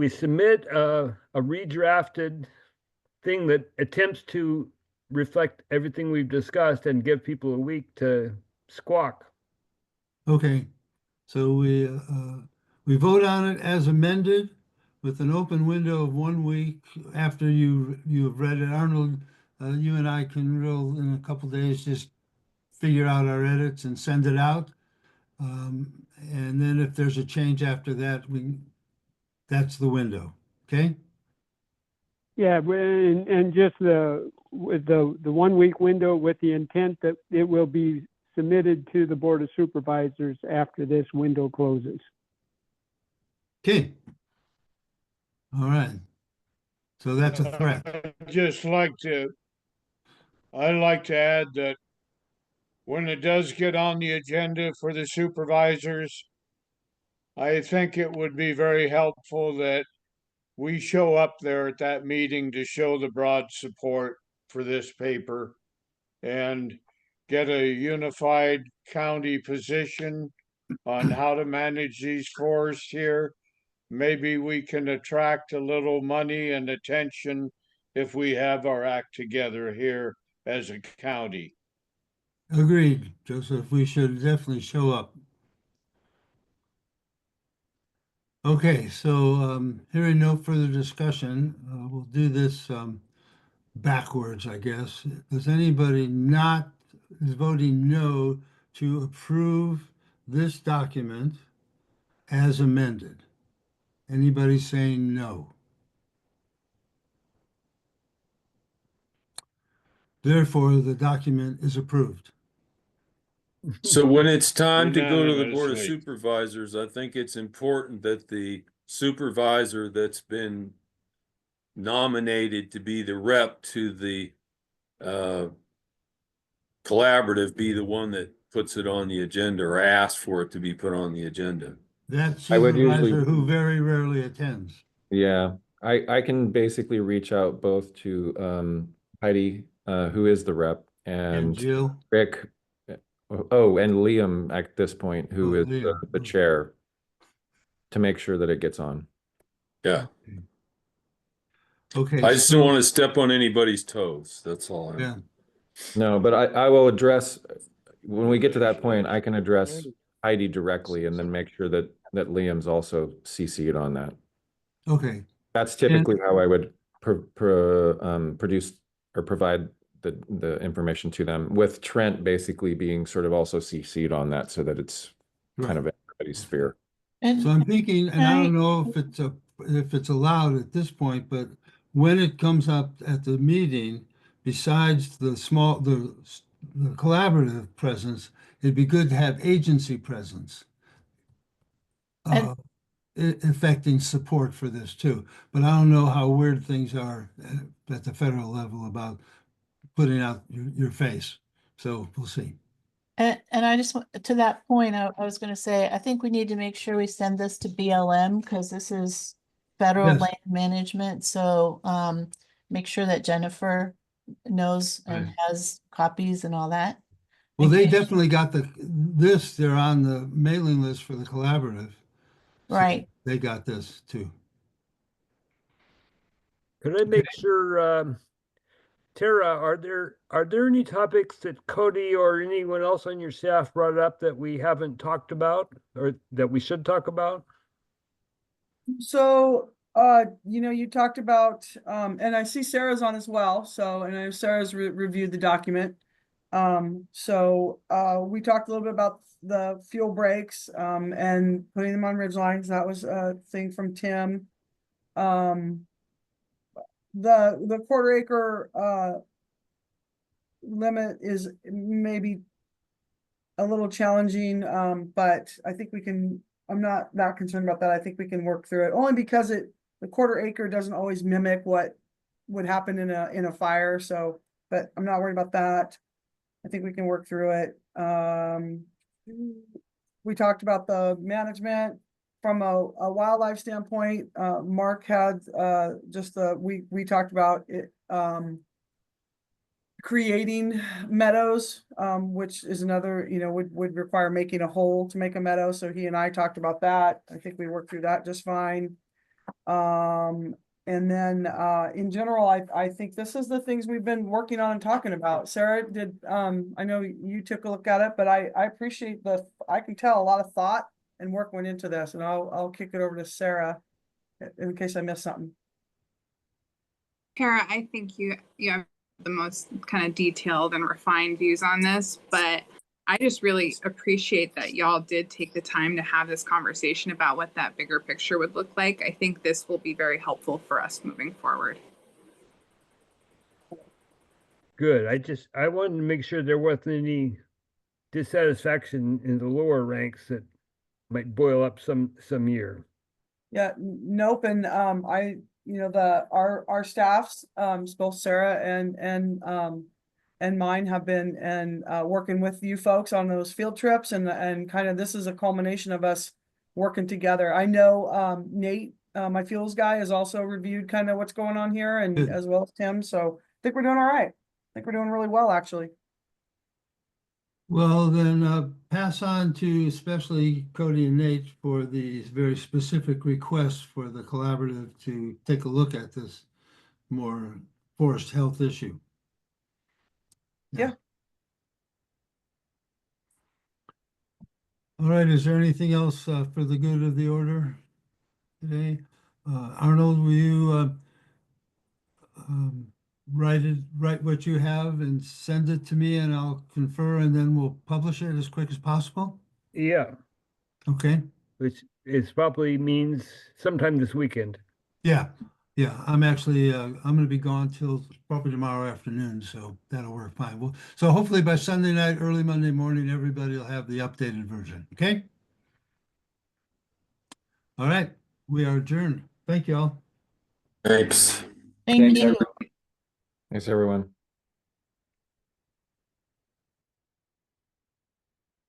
submit a redrafted thing that attempts to reflect everything we've discussed and give people a week to squawk. Okay, so we vote on it as amended with an open window of 1 week after you've read it. Arnold, you and I can in a couple days just figure out our edits and send it out. And then if there's a change after that, that's the window. Okay. Yeah, and just the 1 week window with the intent that it will be submitted to the Board of Supervisors after this window closes. Okay. All right. So that's a threat. I'd like to add that when it does get on the agenda for the supervisors, I think it would be very helpful that we show up there at that meeting to show the broad support for this paper and get a unified county position on how to manage these forests here. Maybe we can attract a little money and attention if we have our act together here as a county. Agreed, Joseph. We should definitely show up. Okay, so hearing no further discussion, we'll do this backwards, I guess. Does anybody is voting no to approve this document as amended? Anybody saying no? Therefore, the document is approved. So when it's time to go to the Board of Unanimously. Supervisors, I think it's important that the supervisor that's been nominated to be the rep to the collaborative be the one that puts it on the agenda or asks for it to be put on the agenda. That I would usually- supervisor who very rarely attends. Yeah, I can basically reach out both to Heidi, who is the rep, And and Jill. Rick. Oh, and Liam at this point, who Oh, is Liam. the chair, to make sure that it gets on. Yeah. Okay, I just don't so, want to step on anybody's toes. That's all. yeah, No, but I will address, when we get to that point, I can address Heidi directly and then make sure that Liam's also CC'd on that. okay. That's typically how I would produce or provide the information to them, with Trent basically being sort of also CC'd on that so that it's kind Right. of everybody's sphere. And So I'm thinking, and I Right. don't know if it's allowed at this point, but when it comes up at the meeting, besides the collaborative presence, it'd be good to have agency presence. And- Uh, affecting support for this too, but I don't know how weird things are at the federal level about putting out your face. So we'll see. And I just, to that point, I was gonna say, I think we need to make sure we send this to BLM, because this is federal Yes. land management, so, make sure that Jennifer knows and Right. has copies and all that. Well, in they case- definitely got they're on the mailing list for the collaborative. So Right, they got this too. Could I make sure, Tara, are there any topics that Cody or anyone else on your staff brought up that we haven't talked about or that we should talk about? So, you talked about, and I see Sarah's on as well, so, and I know Sarah's reviewed the document. We talked a little bit about the fuel breaks, and putting them on ridge lines. That was a thing from Tim. The quarter acre, limit is maybe a little challenging, but I think I'm not that concerned about that. I think we can work through it, only because the quarter acre doesn't always mimic what would happen in a fire, so, but I'm not worried about that. I think we can work through it. We talked about the management from a wildlife standpoint. Mark had, we talked about it, creating meadows, which is another, would require making a hole to make a meadow. So he and I talked about that. I think we worked through that just fine. And then in general, I think this is the things we've been working on and talking about. Sarah I know you took a look at it, but I appreciate I can tell a lot of thought and work went into this, and I'll kick it over to Sarah in case I missed something. Kara, I think you have the most kind of detailed and refined views on this, but I just really appreciate that y'all did take the time to have this conversation about what that bigger picture would look like. I think this will be very helpful for us moving forward. Good. I wanted to make sure there wasn't any dissatisfaction in the lower ranks that might boil up some year. Yeah, nope, and our staffs, both Sarah and mine have been working with you folks on those field trips, and kind of this is a culmination of us working together. I know Nate, my fuels guy, has also reviewed kind of what's going on here, and Good. as well as Tim, so I think we're doing all right. I think we're doing really well, actually. Well, then pass on to especially Cody and Nate for these very specific requests for the collaborative to take a look at this more forest health issue. Yeah. All right, is there anything else for the good of the order today? Arnold, will you write what you have and send it to me, and I'll confer, and then we'll publish it as quick as possible? Yeah, Okay. which is probably means sometime this weekend. Yeah, yeah, I'm actually, I'm gonna be gone till probably tomorrow afternoon, so that'll work fine. Well, so hopefully by Sunday night, early Monday morning, everybody will have the updated version, okay? All right, we are adjourned. Thank you all. Thanks. thank Thanks, you. everyone. Thanks, everyone.